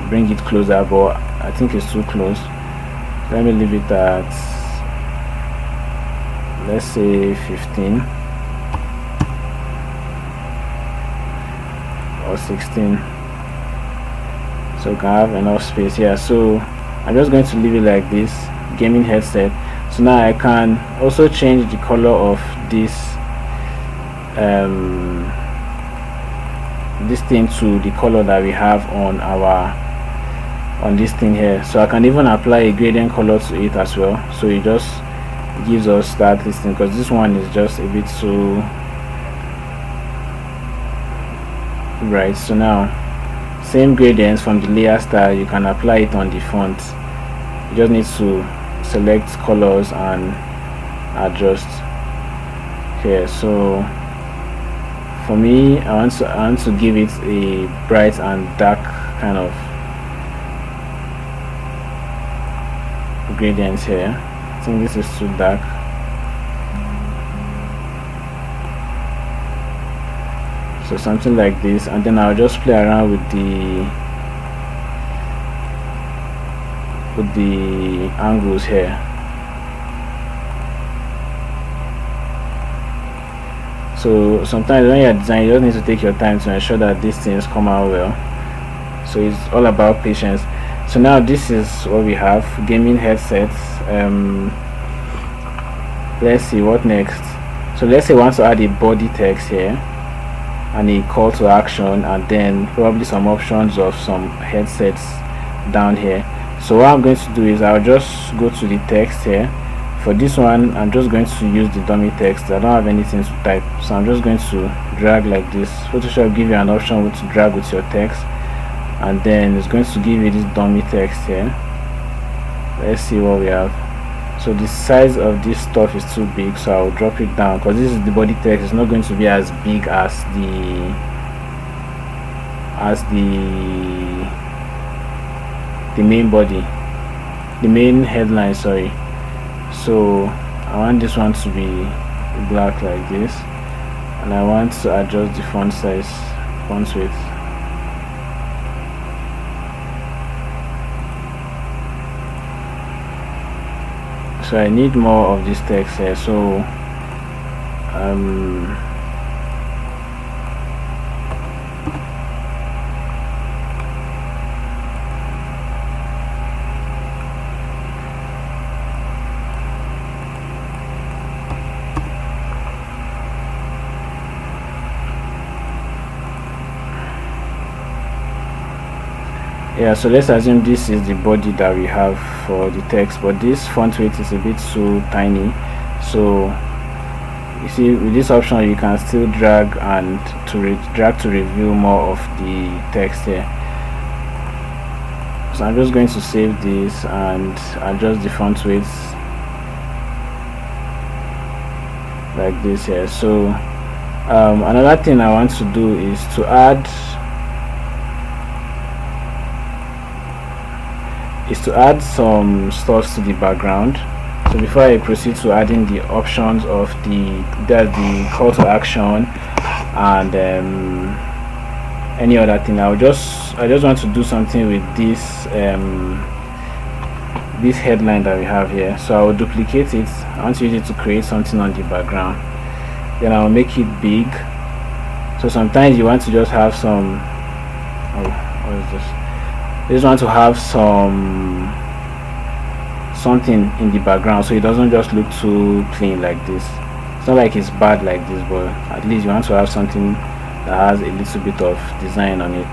Speaker 1: bring it closer, but I think it's too close. Let me leave it at, let's say 15 or 16, so you can have enough space here. So I'm just going to leave it like this, gaming headset. So now I can also change the color of this this thing to the color that we have on this thing here. So I can even apply a gradient color to it as well, so it just gives us that listing, because this one is just a bit too bright. So now same gradients from the layer style, you can apply it on the font. You just need to select colors and adjust here. So for me, I want to give it a bright and dark kind of gradients here. I think this is too dark. So something like this, and then I'll just play around with the angles here. So sometimes when you're designing, you just need to take your time to ensure that these things come out well. So it's all about patience. So now this is what we have: gaming headsets. Let's see what next. So let's say we want to add a body text here and a call to action, and then probably some options of some headsets down here. So what I'm going to do is I'll just go to the text here. For this one, I'm just going to use the dummy text. I don't have anything to type, so I'm just going to drag like this. Photoshop give you an option to drag with your text, and then it's going to give you this dummy text here. Let's see what we have. So the size of this stuff is too big, so I'll drop it down because this is the body text. It's not going to be as big as the main body, the main headline, sorry. So I want this one to be black like this, and I want to adjust the font size, font width. So I need more of this text here. So yeah, so let's assume this is the body that we have for the text, but this font weight is a bit too tiny. So you see, with this option you can still drag and drag to reveal more of the text here. So I'm just going to save this and adjust the font weight like this here. So another thing I want to do is to add some stuff to the background. So before I proceed to adding the options of the call to action and any other thing, I just want to do something with this this headline that we have here. So I will duplicate it. I want to use it to create something on the background. Then I will make it big. So sometimes you want to just have some, what is this? You just want to have something in the background, so it doesn't just look too plain like this. It's not like it's bad like this, but at least you want to have something that has a little bit of design on it.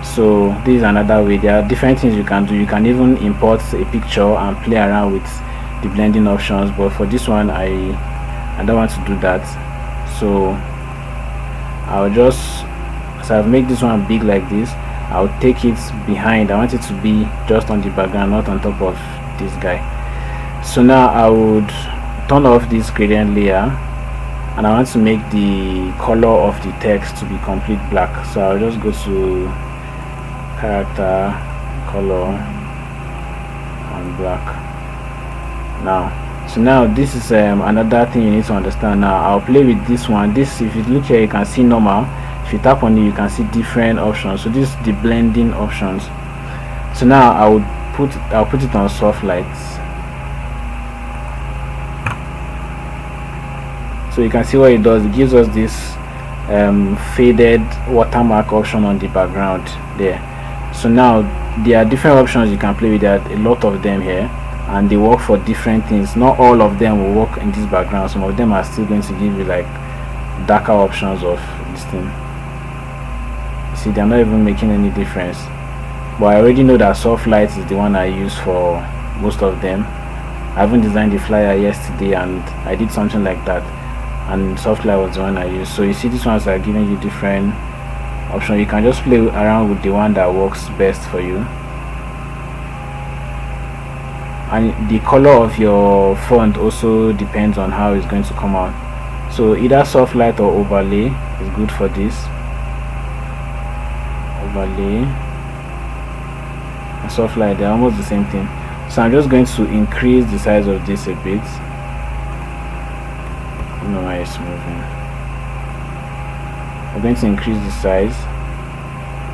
Speaker 1: So this is another way. There are different things you can do. You can even import a picture and play around with the blending options, but for this one I don't want to do that. So I'll just, so I've made this one big like this, I'll take it behind. I want it to be just on the background, not on top of this guy. So now I would turn off this gradient layer, and I want to make the color of the text to be complete black. So I'll just go to character, color, and black. So now this is another thing you need to understand. Now I'll play with this one. This, if you look here, you can see normal. If you tap on it, you can see different options. So this is the blending options. So now I'll put it on soft lights. So you can see what it does. It gives us this faded watermark option on the background there. So now there are different options you can play with. There are a lot of them here, and they work for different things. Not all of them will work in this background. Some of them are still going to give you like darker options of this thing. See, they're not even making any difference, but I already know that soft light is the one I use for most of them. I haven't designed the flyer yesterday and I did something like that, and soft light was the one I used. So you see, these ones are giving you different options. You can just play around with the one that works best for you, and the color of your font also depends on how it's going to come out. So either soft light or overlay is good for this. Overlay and soft light, they're almost the same thing. So I'm just going to increase the size of this a bit. I don't know why it's moving. I'm going to increase the size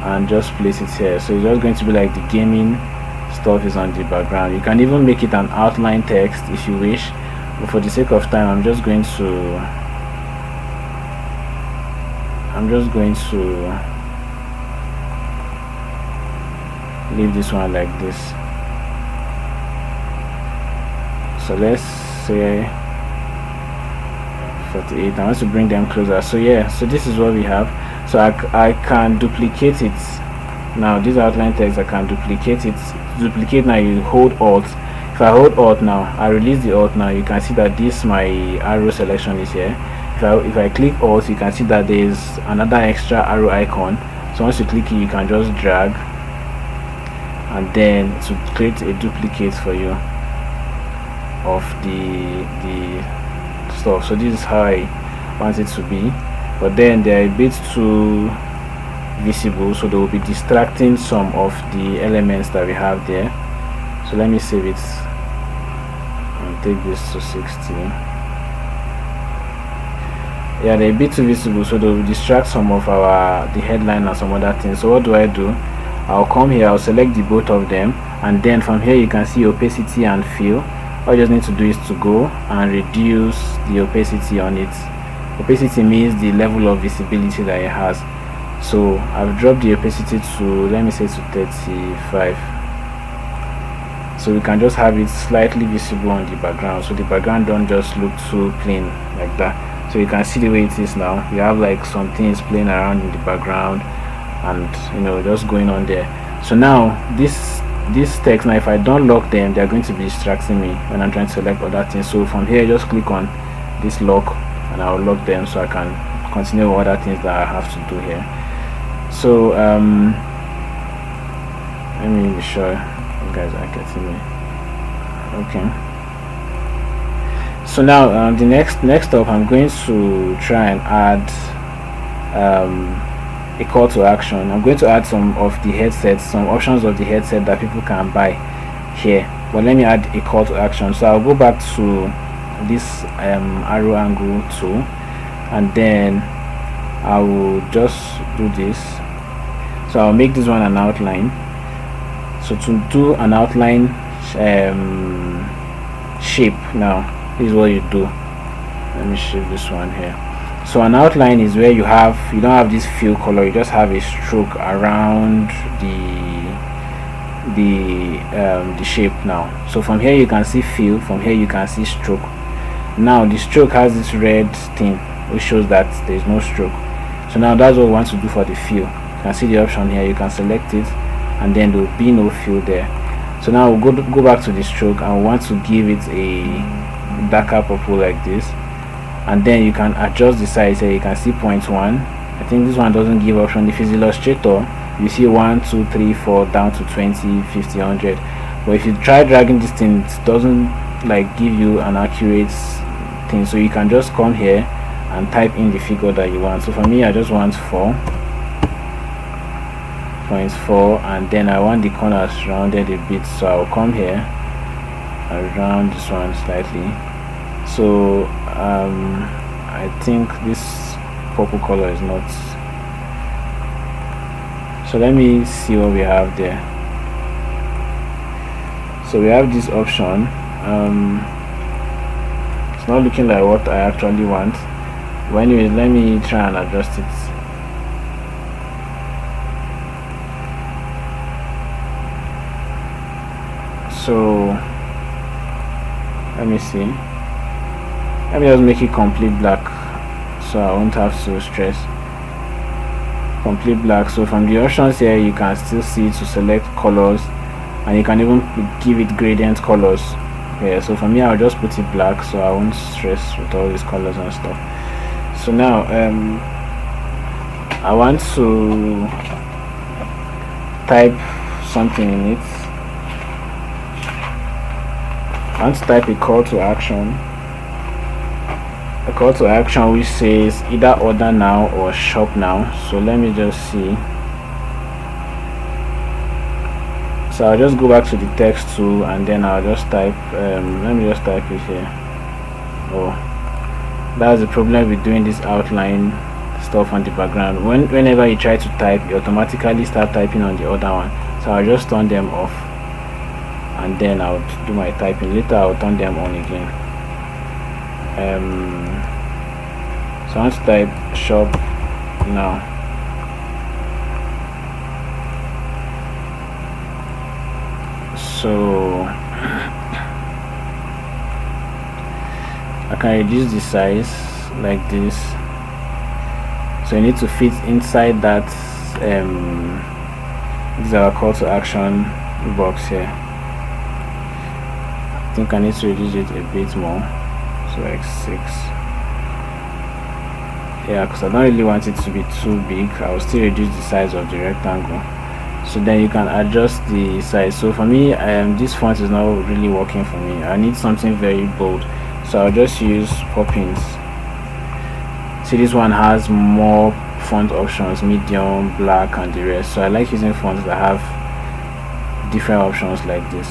Speaker 1: and just place it here. So it's just going to be like the gaming stuff is on the background. You can even make it an outline text if you wish, but for the sake of time I'm just going to I'm just going to leave this one like this. So let's say 48. I want to bring them closer. So yeah, so this is what we have. So I can duplicate it now. This outline text, I can duplicate it. Duplicate now, you hold Alt. If I hold Alt now, I release the Alt now, you can see that this my arrow selection is here. If I click Alt, you can see that there is another extra arrow icon. So once you click it, you can just drag and then to create a duplicate for you of the stuff. So this is how I want it to be, but then they are a bit too visible, so they will be distracting some of the elements that we have there. So let me save it and take this to 60. Yeah, they're a bit too visible, so they will distract some of the headline and some other things. So what do? I'll come here, I'll select the both of them, and then from here you can see opacity and fill. All you just need to do is to go and reduce the opacity on it. Opacity means the level of visibility that it has. So I've dropped the opacity to, let me say, to 35. So we can just have it slightly visible on the background, so the background don't just look too plain like that. So you can see the way it is now. We have like some things playing around in the background and just going on there. So now this text, now if I don't lock them, they're going to be distracting me when I'm trying to select other things. So from here, just click on this lock and I'll lock them so I can continue with other things that I have to do here. So let me be sure you guys are getting me. Okay, so now the next up, I'm going to try and add a call to action. I'm going to add some of the headsets, some options of the headset that people can buy here, but let me add a call to action. So I'll go back to this arrow angle tool, and then I will just do this. So I'll make this one an outline. So to do an outline shape, now this is what you do. Let me shift this one here. So an outline is where you don't have this fill color, you just have a stroke around the shape now. So from here you can see fill, from here you can see stroke. Now the stroke has this red thing which shows that there is no stroke. So now that's what we want to do for the fill. You can see the option here, you can select it and then there will be no fill there. So now we'll go back to the stroke and we want to give it a darker purple like this, and then you can adjust the size here. You can see 0.1. I think this one doesn't give option. If it's Illustrator, you see 1, 2, 3, 4 down to 20, 50, 100. But if you try dragging this thing, it doesn't like give you an accurate thing. So you can just come here and type in the figure that you want. So for me, I just want 4.4, and then I want the corners rounded a bit. So I'll come here and round this one slightly. So I think this purple color is not. So let me see what we have there. So we have this option. It's not looking like what I actually want, but anyways, let me try and adjust it. So let me see. Let me just make it complete black so I won't have to stress. Complete black. So from the options here, you can still see to select colors, and you can even give it gradient colors. Yeah, so for me, I'll just put it black so I won't stress with all these colors and stuff. So now I want to type something in it. I want to type a call to action. A call to action which says either order now or shop now. So let me just see. So I'll just go back to the text tool and then I'll just type let me just type it here. Oh, that's the problem with doing this outline stuff on the background. Whenever you try to type, you automatically start typing on the other one. So I'll just turn them off and then I'll do my typing. Later I'll turn them on again. So I want to type shop now. So I can reduce the size like this. So you need to fit inside that this is our call to action box here. I think I need to reduce it a bit more, so like 6. Yeah, because I don't really want it to be too big. I will still reduce the size of the rectangle, so then you can adjust the size. So for me, this font is not really working for me. I need something very bold, so I'll just use Poppins. See, this one has more font options, medium, black, and the rest. So I like using fonts that have different options like this.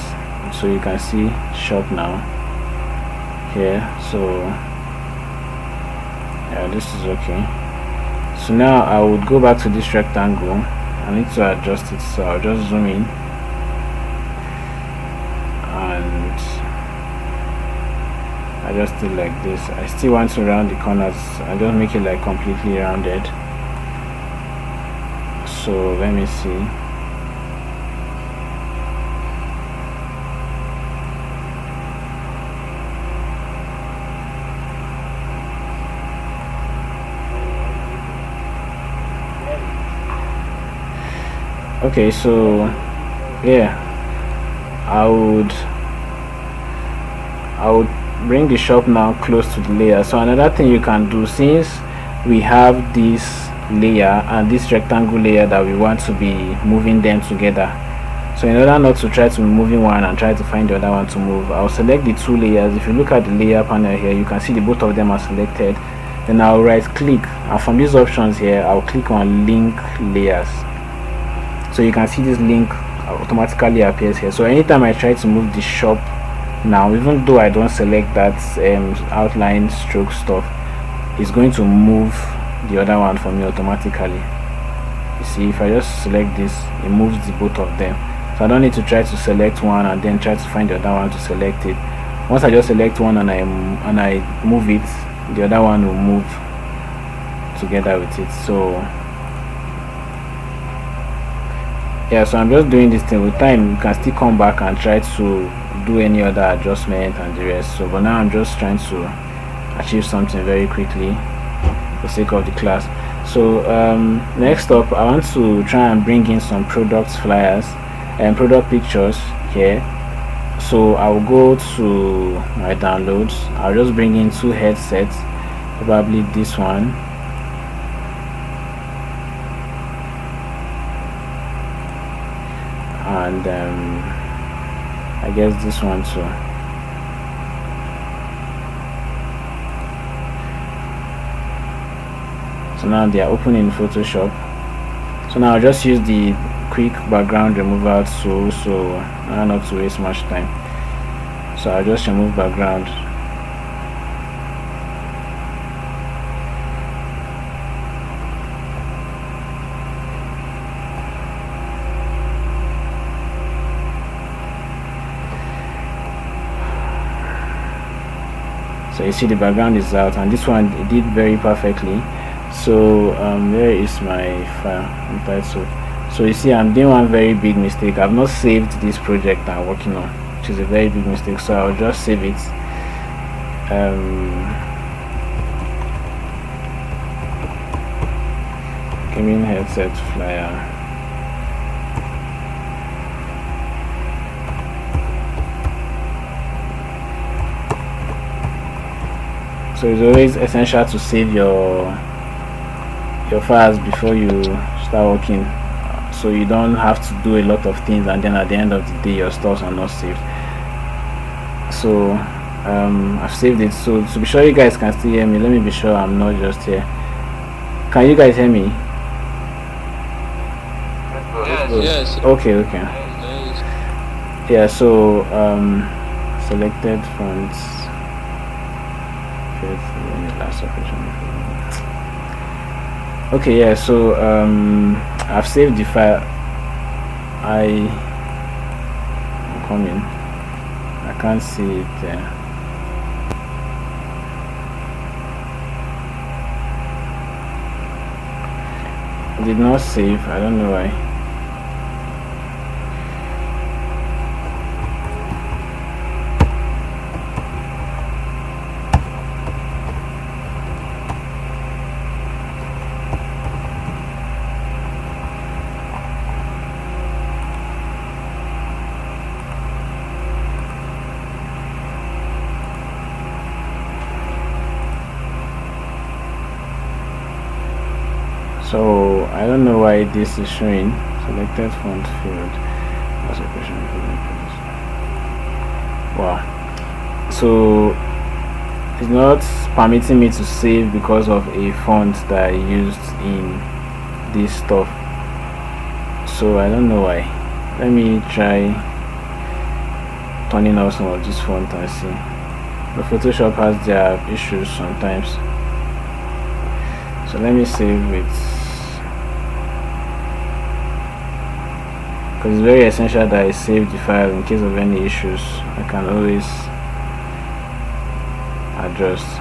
Speaker 1: So you can see shop now here. So yeah, this is okay. So now I would go back to this rectangle. I need to adjust it, so I'll just zoom in and adjust it like this. I still want to round the corners. I just make it like completely rounded. So let me see. Okay, so yeah, I would bring the shop now close to the layer. So another thing you can do, since we have this layer and this rectangle layer that we want to be moving them together, so in order not to try to be moving one and try to find the other one to move, I'll select the 2 layers. If you look at the layer panel here, you can see the both of them are selected. Then I'll right click, and from these options here I'll click on link layers. So you can see this link automatically appears here. So anytime I try to move the shop now, even though I don't select that outline stroke stuff, it's going to move the other one for me automatically. You see, if I just select this, it moves the both of them. So I don't need to try to select one and then try to find the other one to select it. Once I just select one and I move it, the other one will move together with it. So yeah, so I'm just doing this thing. With time you can still come back and try to do any other adjustment and the rest. So but now I'm just trying to achieve something very quickly for the sake of the class. So next up, I want to try and bring in some product flyers and product pictures here. So I'll go to my downloads. I'll just bring in 2 headsets, probably this one, and I guess this one too. So now they are open in Photoshop. So now I'll just use the quick background removal tool, so now not to waste much time. So I'll just remove background. So you see the background is out, and this one it did very perfectly. So where is my file entitled? So you see I'm doing one very big mistake. I've not saved this project I'm working on, which is a very big mistake. So I'll just save it. Gaming headset flyer. So it's always essential to save your files before you start working, so you don't have to do a lot of things and then at the end of the day your stuffs are not saved. So I've saved it. So to be sure you guys can still hear me, let me be sure I'm not just here. Can you guys hear me?
Speaker 2: Yes.
Speaker 1: Okay. Yeah, so selected fonts. Okay, yeah, so I've saved the file. I'm coming. I can't see it there. did not save. I don't know why. So I don't know why this is showing selected font field. That's a question. Wow. So it's not permitting me to save because of a font that I used in this stuff. So I don't know why. Let me try turning off some of this font and see. The Photoshop has their issues sometimes. So let me save it, because it's very essential that I save the file in case of any issues. I can always adjust.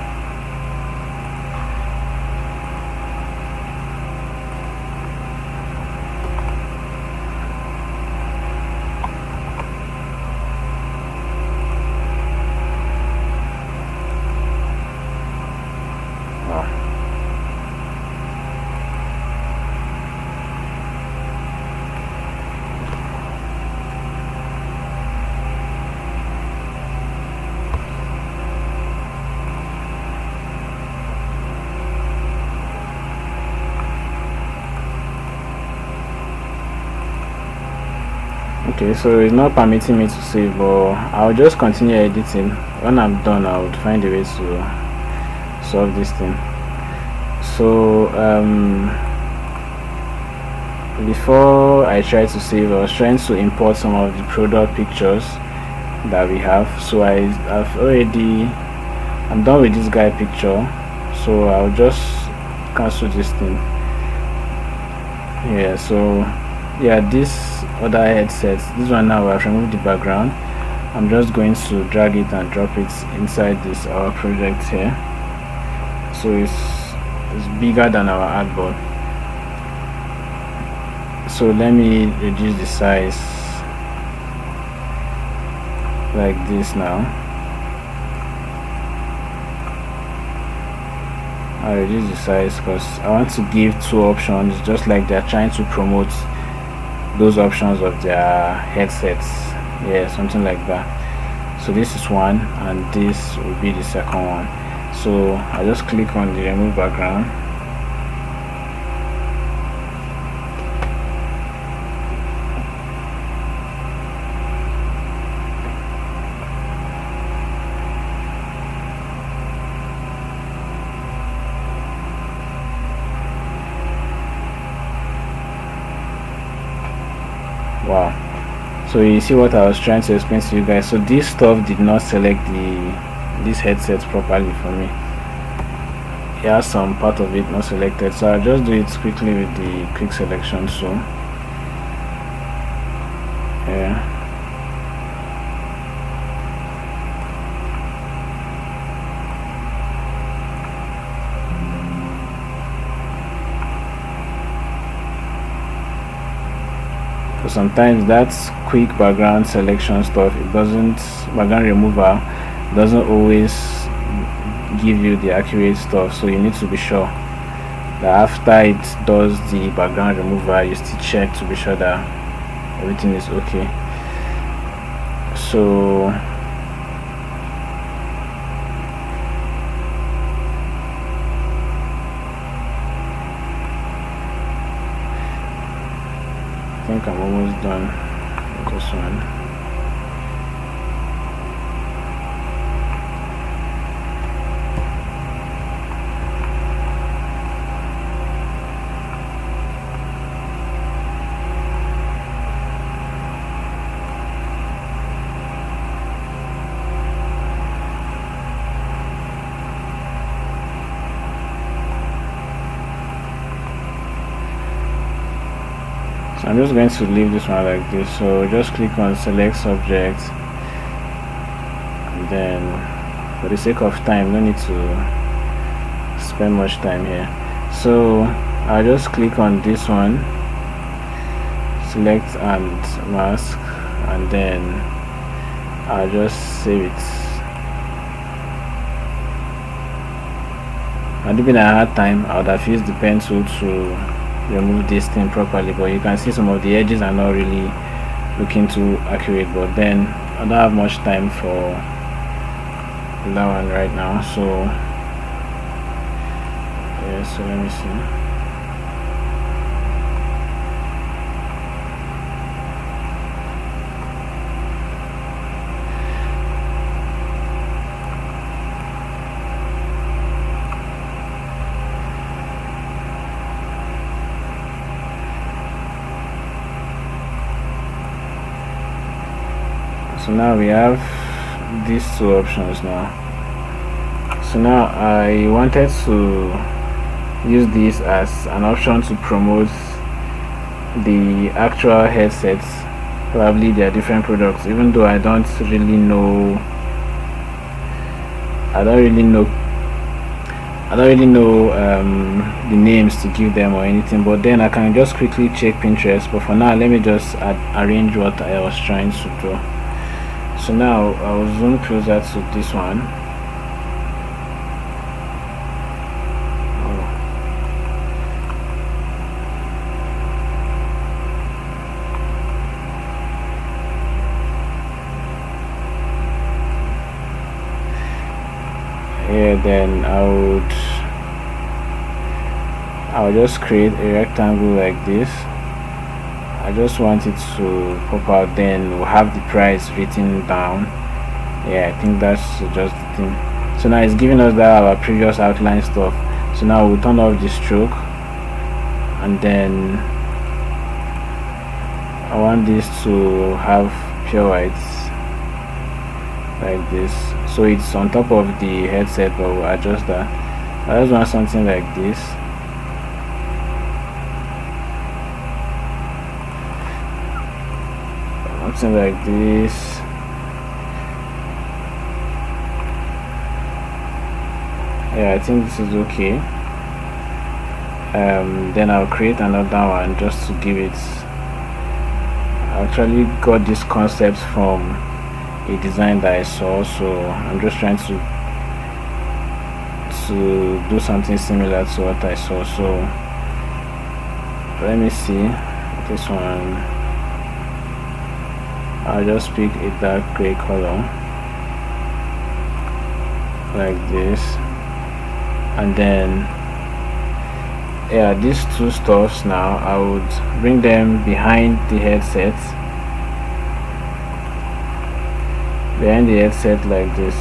Speaker 1: Okay, so it's not permitting me to save, but I'll just continue editing. When I'm done, I would find a way to solve this thing. So before I try to save, I was trying to import some of the product pictures that we have. So I'm done with this guy picture, so I'll just cancel this thing. Yeah, so yeah, this other headset, this one now I've removed the background. I'm just going to drag it and drop it inside this our project here, so it's bigger than our artboard. So let me reduce the size like this. Now I reduce the size because I want to give two options, just like they're trying to promote those options of their headsets. Yeah, something like that. So this is one and this will be the second one. So I just click on the remove background. Wow, so you see what I was trying to explain to you guys. So this stuff did not select this headset properly for me. It has some part of it not selected, so I'll just do it quickly with the quick selection. So yeah, so sometimes that's quick background selection stuff, background remover doesn't always give you the accurate stuff, so you need to be sure that after it does the background remover, you still check to be sure that everything is okay. So I think I'm almost done with this one. So I'm just going to leave this one like this. So just click on select subject, and then for the sake of time, no need to spend much time here. So I'll just click on this one, select and mask, and then I'll just save it. Had it been a hard time, I would have used the pencil to remove this thing properly, but you can see some of the edges are not really looking too accurate. But then I don't have much time for that one right now, so yeah, so let me see. So now we have these two options now. So now I wanted to use this as an option to promote the actual headsets. Probably they are different products, even though I don't really know the names to give them or anything, but then I can just quickly check Pinterest. But for now, let me just arrange what I was trying to do. So now I'll zoom closer to this one. Here, then I'll just create a rectangle like this. I just want it to pop out, then we'll have the price written down. Yeah, I think that's just the thing. So now it's giving us that our previous outline stuff. So now we'll turn off the stroke, and then I want this to have pure whites like this, so it's on top of the headset, but we'll adjust that. I just want something like this. Something like this. Yeah, I think this is okay. Then I'll create another one just to give it. I actually got this concept from a design that I saw, so I'm just trying to do something similar to what I saw. So let me see this one. I'll just pick a dark gray color like this, and then yeah, these two stuffs now I would bring them behind the headset like this.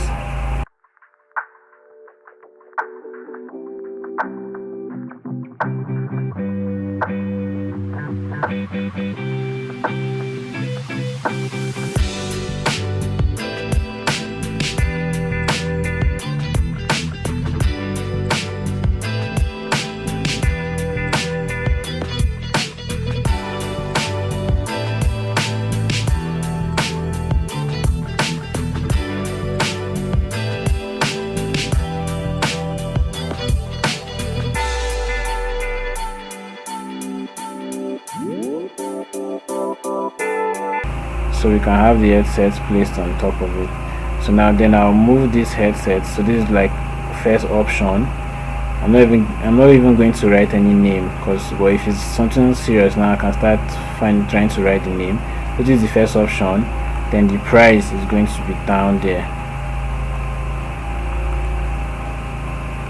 Speaker 1: So we can have the headsets placed on top of it. So now then I'll move this headset. So this is like first option. I'm not even going to write any name, because well, if it's something serious now I can start trying to write the name. So this is the first option. Then the price is going to be down there.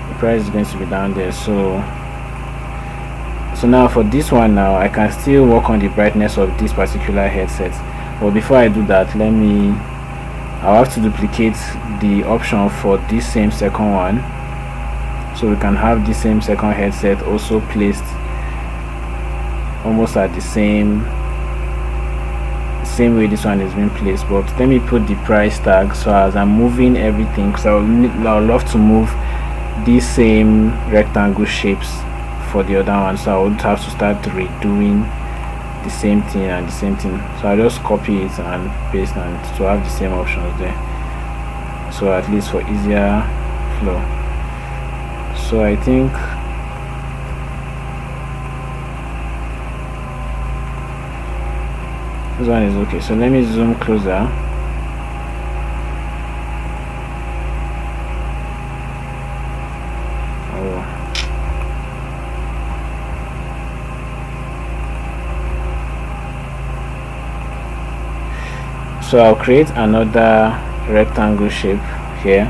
Speaker 1: The price is going to be down there. So now for this one, now I can still work on the brightness of this particular headset. But before I do that, I'll have to duplicate the option for this same second one, so we can have the same second headset also placed almost at the same way this one is being placed. But let me put the price tag, so as I'm moving everything, because I'll love to move these same rectangle shapes for the other one, so I would have to start redoing the same thing and the same thing. So I just copy it and paste, and to have the same options there, so at least for easier flow. So I think This one is okay. So let me zoom closer. So I'll create another rectangle shape here.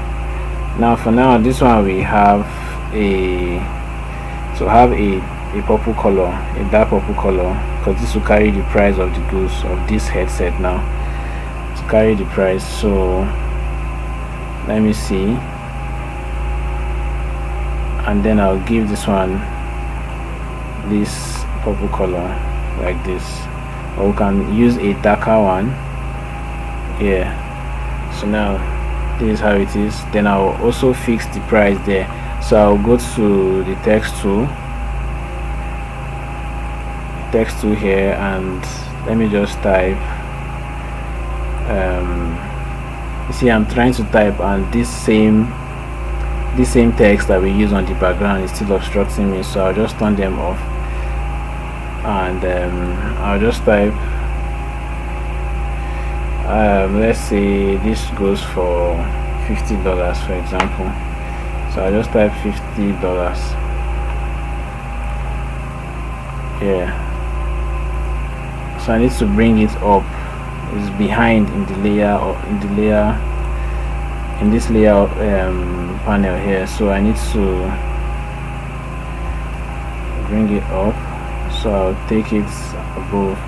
Speaker 1: Now for now, this one we have a purple color, a dark purple color, because this will carry the price of the goods of this headset. Now to carry the price, so let me see, and then I'll give this one this purple color like this, or we can use a darker one. Yeah, so now this is how it is. Then I'll also fix the price there. So I'll go to the text tool here, and let me just type you see, I'm trying to type, and this same text that we use on the background is still obstructing me, so I'll just turn them off, and I'll just type let's say this goes for $50 for example. So I just type $50. Yeah, so I need to bring it up. It's behind in the layer, or in this layer panel here, so I need to bring it up. So I'll take it above.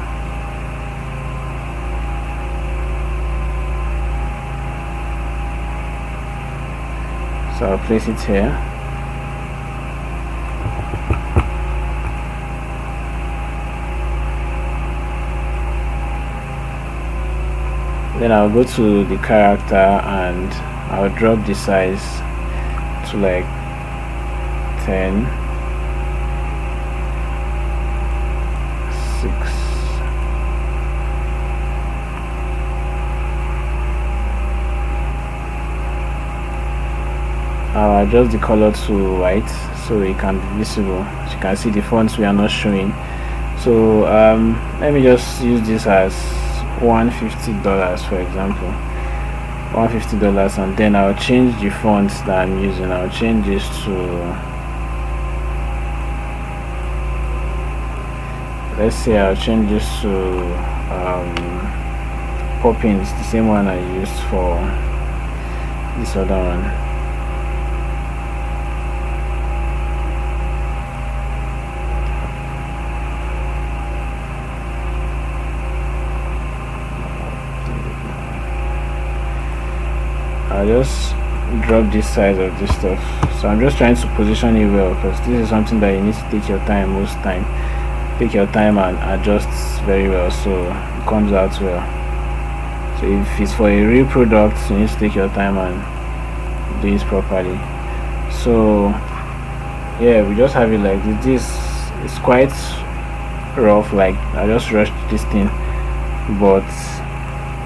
Speaker 1: So I'll place it here. Then I'll go to the character and I'll drop the size to like 10, 6. I'll adjust the color to white so it can be visible. As you can see, the fonts we are not showing. So let me just use this as $150 for example, $150, and then I'll change the fonts that I'm using. I'll change this to, let's say I'll change this to Poppins, the same one I used for this other one. I'll just drop this size of this stuff. So I'm just trying to position it well, because this is something that you need to take your time most time. Take your time and adjust very well so it comes out well. So if it's for a real product, you need to take your time and do it properly. So yeah, we just have it like this. It's quite rough, like I just rushed this thing, but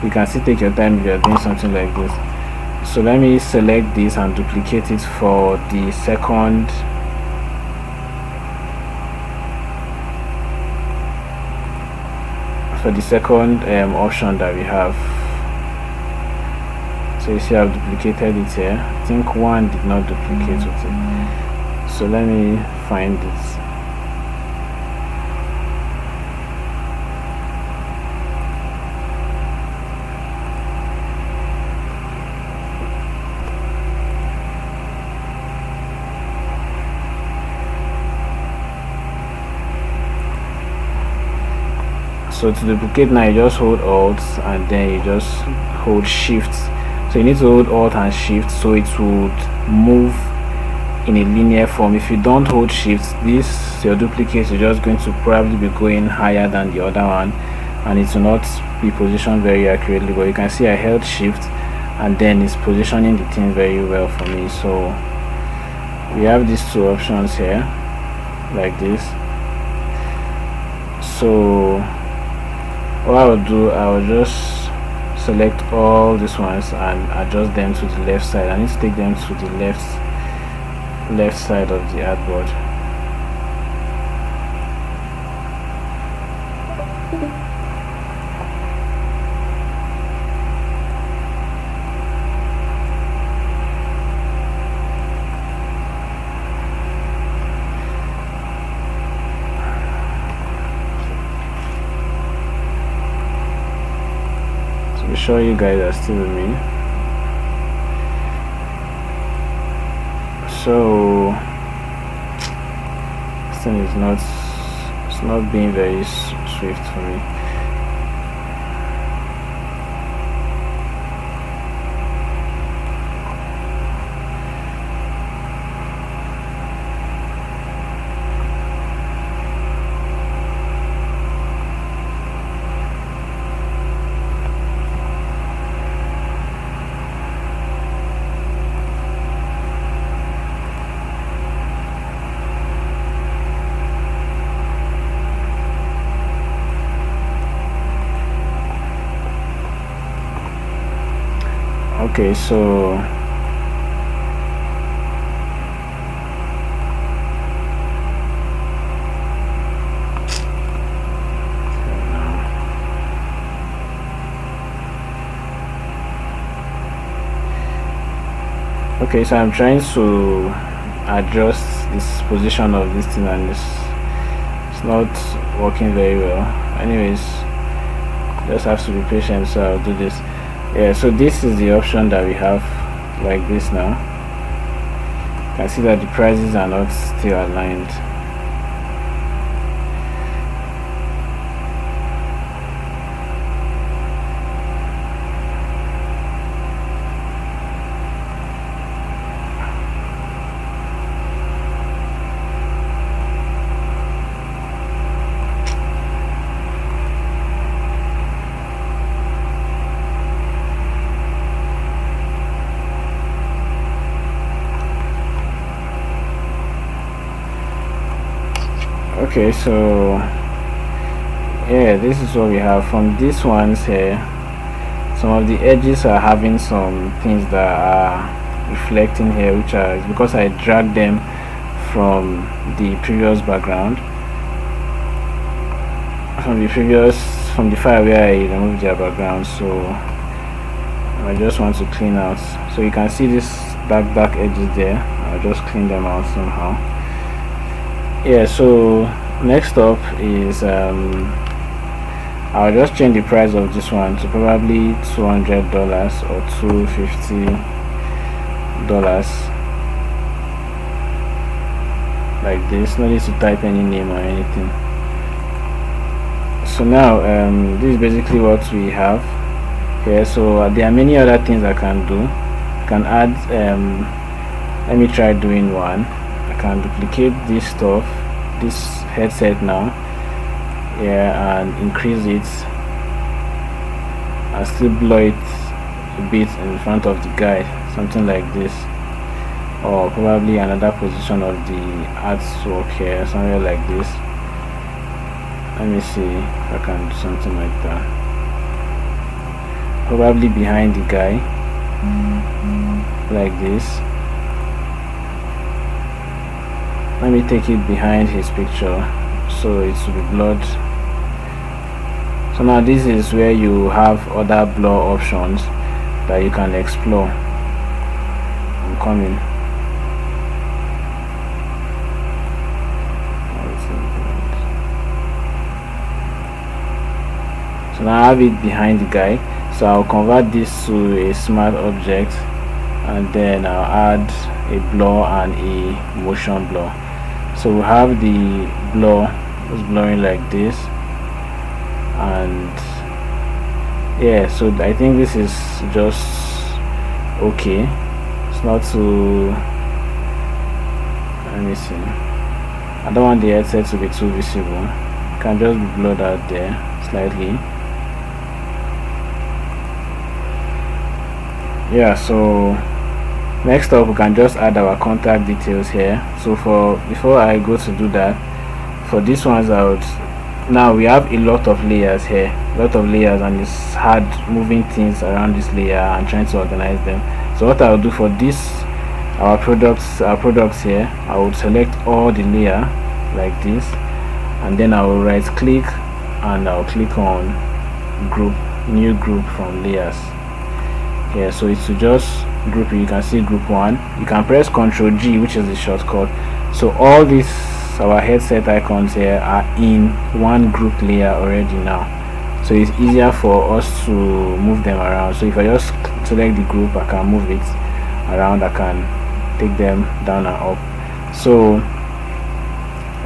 Speaker 1: you can still take your time if you're doing something like this. So let me select this and duplicate it for the second option that we have. So you see I've duplicated it here. I think one did not duplicate with it, so let me find it. So to duplicate, now you just hold Alt and then you just hold Shift. So you need to hold Alt and Shift so it would move in a linear form. If you don't hold Shift, this your duplicate is just going to probably be going higher than the other one, and it will not be positioned very accurately. But you can see I held Shift and then it's positioning the thing very well for me. So we have these two options here like this. So what I will do, I will just select all these ones and adjust them to the left side. I need to take them to the left side of the artboard. be sure you guys are still with me. So this thing is not being very swift for me. Okay, so I'm trying to adjust this position of this thing, and it's not working very well. Anyways, just have to be patient, so I'll do this. Yeah, so this is the option that we have like this now. You can see that the prices are not still aligned. Okay, so yeah, this is what we have from these ones here. Some of the edges are having some things that are reflecting here, which are because I dragged them from the previous background, from the file where I removed their background. So I just want to clean out, so you can see this dark edges there. I'll just clean them out somehow. Yeah, so next up is I'll just change the price of this one to probably $200 or $250, like this. No need to type any name or anything. So now this is basically what we have here. So there are many other things I can do. I can add let me try doing one. I can duplicate this stuff, this headset now, yeah, and increase it and still blur it a bit in front of the guy, something like this, or probably another position of the artwork here, somewhere like this. Let me see if I can do something like that, probably behind the guy, like this. Let me take it behind his picture so it will be blurred. So now this is where you have other blur options that you can explore. I'm coming. So now I have it behind the guy, so I'll convert this to a smart object, and then I'll add a blur and a motion blur. So we have the blur, it's blurring like this, and yeah, so I think this is just okay. It's not too, let me see, I don't want the headset to be too visible. It can just be blurred out there slightly. Yeah, so next up we can just add our contact details here. So before I go to do that, for these ones now we have a lot of layers here, and it's hard moving things around this layer and trying to organize them. So what I'll do for this, our products here, I will select all the layer like this, and then I will right click and I'll click on new group from layers. Yeah, so it's to just group it. You can see group 1. You can press Ctrl G, which is the shortcut. So all these our headset icons here are in one group layer already now. so it's easier for us to move them around. So if I just select the group, I can move it around, I can take them down and up. So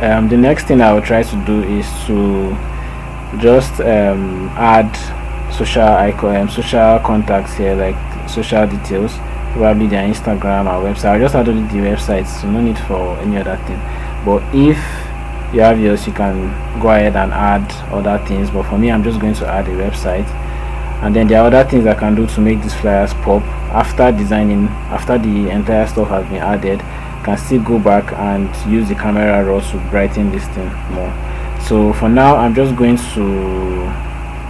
Speaker 1: the next thing I will try to do is to just add social icon, social contacts here, like social details, probably their Instagram or website. I'll just add only the websites, so no need for any other thing. But if you have yours, you can go ahead and add other things, but for me, I'm just going to add a website. And then there are other things I can do to make these flyers pop. After designing, after the entire stuff has been added, I can still go back and use the camera raw to brighten this thing more. So for now, I'm just going to,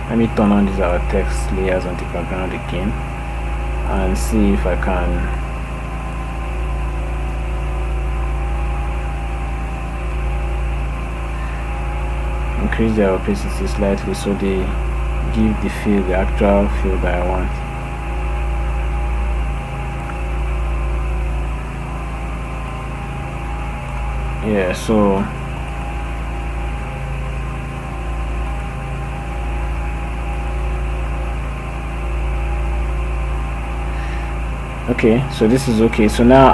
Speaker 1: let me turn on these our text layers on the background again and see if I can increase their opacity slightly so they give the feel, the actual feel that I want. Yeah, so okay, so this is okay. So now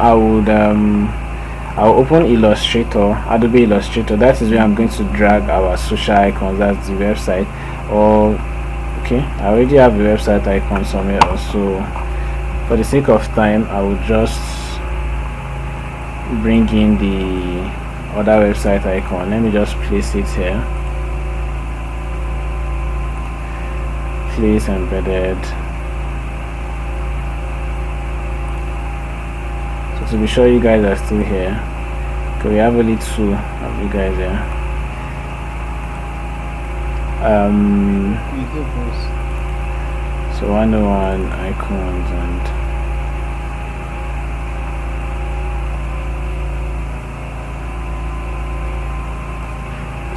Speaker 1: I'll open Illustrator, Adobe Illustrator. That is where I'm going to drag our social icons. That's the website. Or okay, I already have a website icon somewhere else, so for the sake of time I will just bring in the other website icon. Let me just place it here, place embedded. So to be sure you guys are still here, okay, we have only 2 of you guys here. So 101 icons, and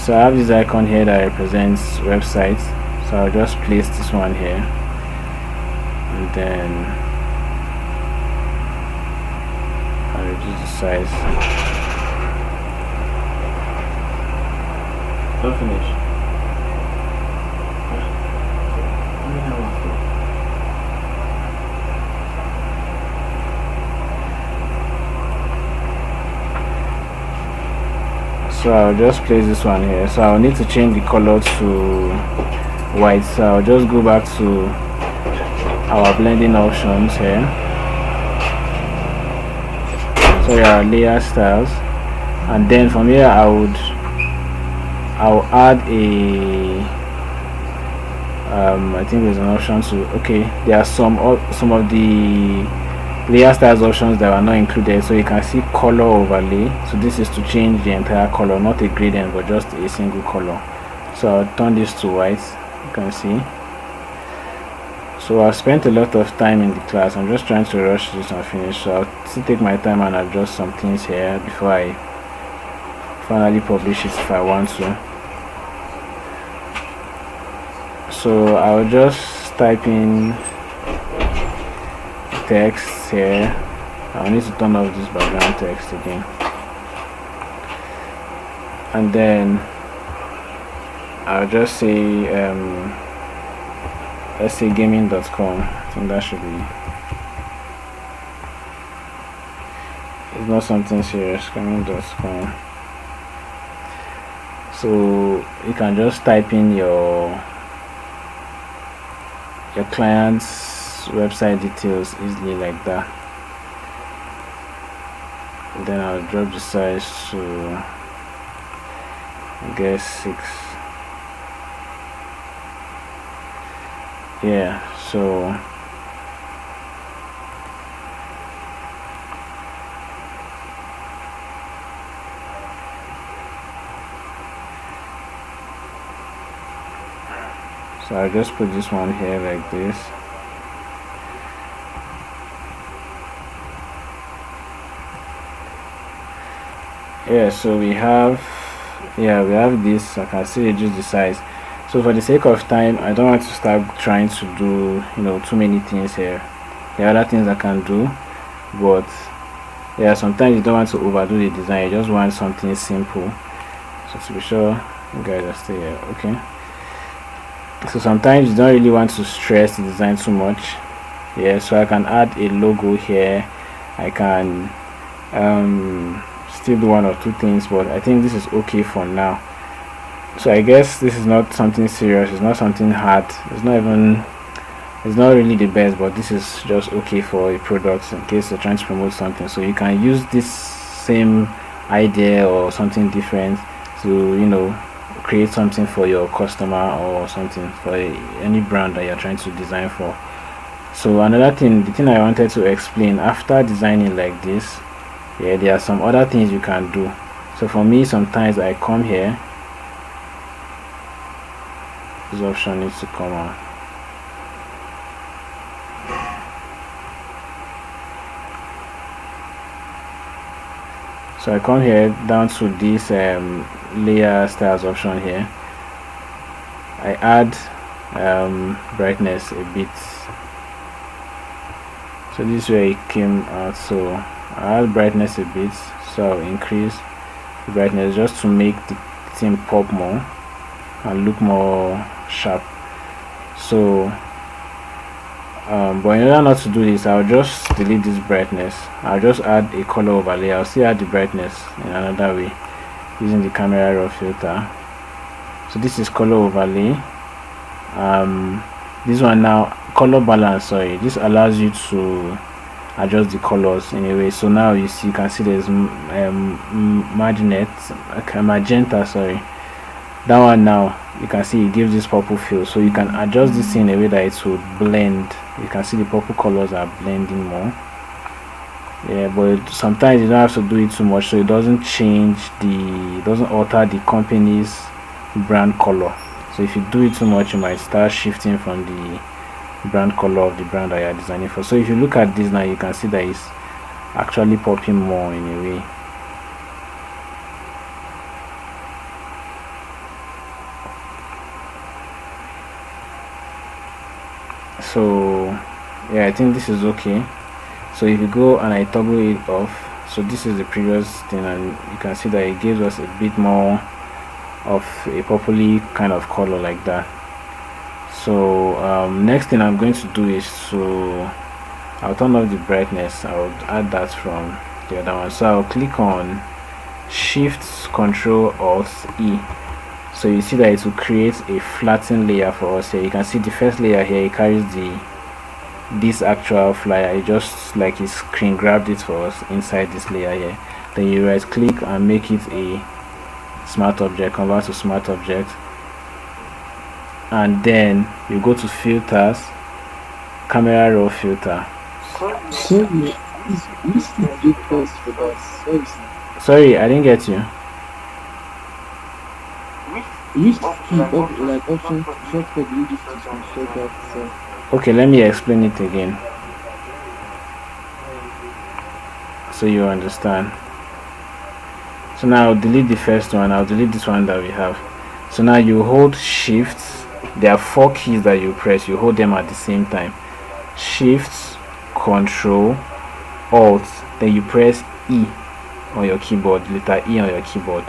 Speaker 1: so I have this icon here that represents websites, so I'll just place this one here, and then I'll reduce the size. Don't finish. So I'll just place this one here. So I'll need to change the color to white. So I'll just go back to our blending options here. So there are layer styles, and then from here I'll add a I think there's an option to, okay, there are some of the layer styles options that are not included. So you can see color overlay. So this is to change the entire color, not a gradient but just a single color. So I'll turn this to white, you can see. So I've spent a lot of time in the class. I'm just trying to rush this and finish, so I'll still take my time and adjust some things here before I finally publish it if I want to. So I'll just type in text here. I'll need to turn off this background text again, and then I'll just say let's say gaming.com. I think that should be, it's not something serious, gaming.com. So you can just type in your client's website details easily like that. And then I'll drop the size to, I guess, 6. Yeah, so I'll just put this one here like this. Yeah, so we have this. I can still reduce the size. So for the sake of time, I don't want to start trying to do too many things here. There are other things I can do, but yeah, sometimes you don't want to overdo the design. You just want something simple. So to be sure you guys are still here, okay. So sometimes you don't really want to stress the design too much. Yeah, so I can add a logo here. I can still do one or two things, but I think this is okay for now. So I guess this is not something serious, it's not something hard, it's not really the best, but this is just okay for a product in case you're trying to promote something. So you can use this same idea or something different to create something for your customer or something for any brand that you're trying to design for. So another thing, the thing I wanted to explain, after designing like this, yeah, there are some other things you can do. So for me, sometimes I come here, this option needs to come on. So I come here down to this layer styles option here. I add brightness a bit. So this is where it came out. So I add brightness a bit. So I'll increase the brightness just to make the thing pop more and look more sharp. So but in order not to do this, I'll just delete this brightness. I'll just add a color overlay. I'll still add the brightness in another way using the camera raw filter. So this is color overlay. This one now, color balance, sorry, this allows you to adjust the colors in a way. So now you can see there's magenta, sorry. That one now you can see it gives this purple feel, so you can adjust this in a way that it will blend. You can see the purple colors are blending more. Yeah, but sometimes you don't have to do it too much, so it doesn't alter the company's brand color. So if you do it too much, you might start shifting from the brand color of the brand that you are designing for. So if you look at this now, you can see that it's actually popping more in a way. So yeah, I think this is okay. So if you go and I toggle it off, so this is the previous thing, and you can see that it gives us a bit more of a purpley kind of color like that. So next thing I'm going to do is I'll turn off the brightness. I'll add that from the other one. So I'll click on Shift Control Alt E. So you see that it will create a flattened layer for us here. You can see the first layer here, it carries this actual flyer. It just like it screen grabbed it for us inside this layer here. Then you right click and make it a smart object, convert to smart object, and then you go to filters, camera raw filter. Sorry, I didn't get you. Okay, let me explain it again so you understand. So now I'll delete the first one, I'll delete this one that we have. So now you hold Shift, there are 4 keys that you press, you hold them at the same time. Shift, Control, Alt, then you press E on your keyboard, letter E on your keyboard,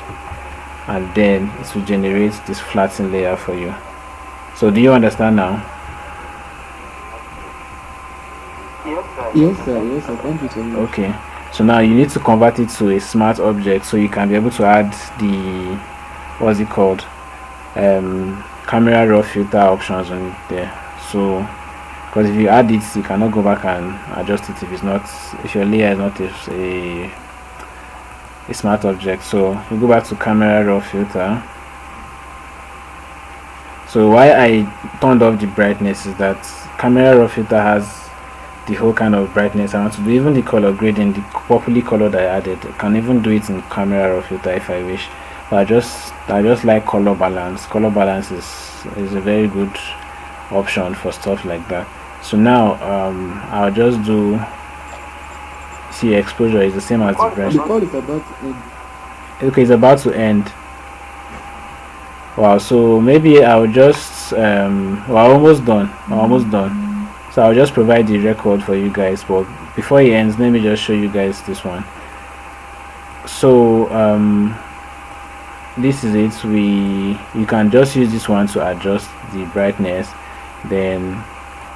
Speaker 1: and then it will generate this flattened layer for you. So do you understand now?
Speaker 3: Yes sir, thank you so much.
Speaker 1: Okay, so now you need to convert it to a smart object so you can be able to add the what's it called, camera raw filter options on there. So because if you add it, you cannot go back and adjust it if your layer is not a smart object. So you go back to camera raw filter. So why I turned off the brightness is that camera raw filter has the whole kind of brightness I want to do. Even the color grading, the purpley color that I added, I can even do it in camera raw filter if I wish. But I just like color balance. Color balance is a very good option for stuff like that. So now I'll just do, see, exposure is the same as the brightness.
Speaker 3: The call is about to end.
Speaker 1: Okay, it's about to end. Wow, so maybe I'll just we're almost done. So I'll just provide the record for you guys, but before it ends, let me just show you guys this one. So this is it. You can just use this one to adjust the brightness. Then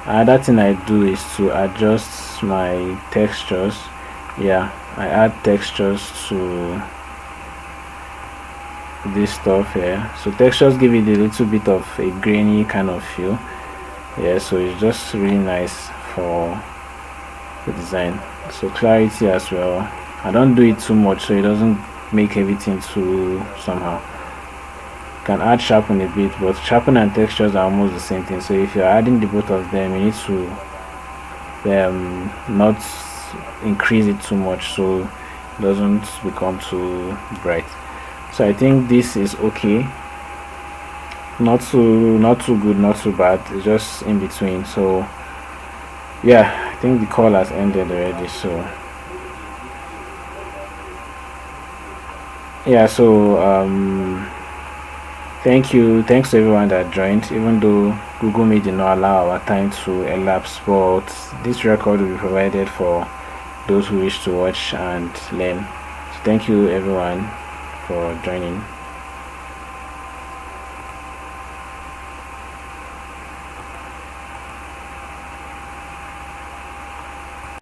Speaker 1: another thing I do is to adjust my textures. Yeah, I add textures to this stuff here. So textures give it a little bit of a grainy kind of feel. Yeah, so it's just really nice for the design. So clarity as well, I don't do it too much so it doesn't make everything too somehow. Can add sharpen a bit, but sharpen and textures are almost the same thing. So if you're adding the both of them, you need to not increase it too much so it doesn't become too bright. So I think this is okay. Not too good, not too bad. It's just in between. So yeah, I think the call has ended already. So yeah, so thanks to everyone that joined, even though Google Meet did not allow our time to elapse, but this record will be provided for those who wish to watch and learn. So thank you everyone for joining.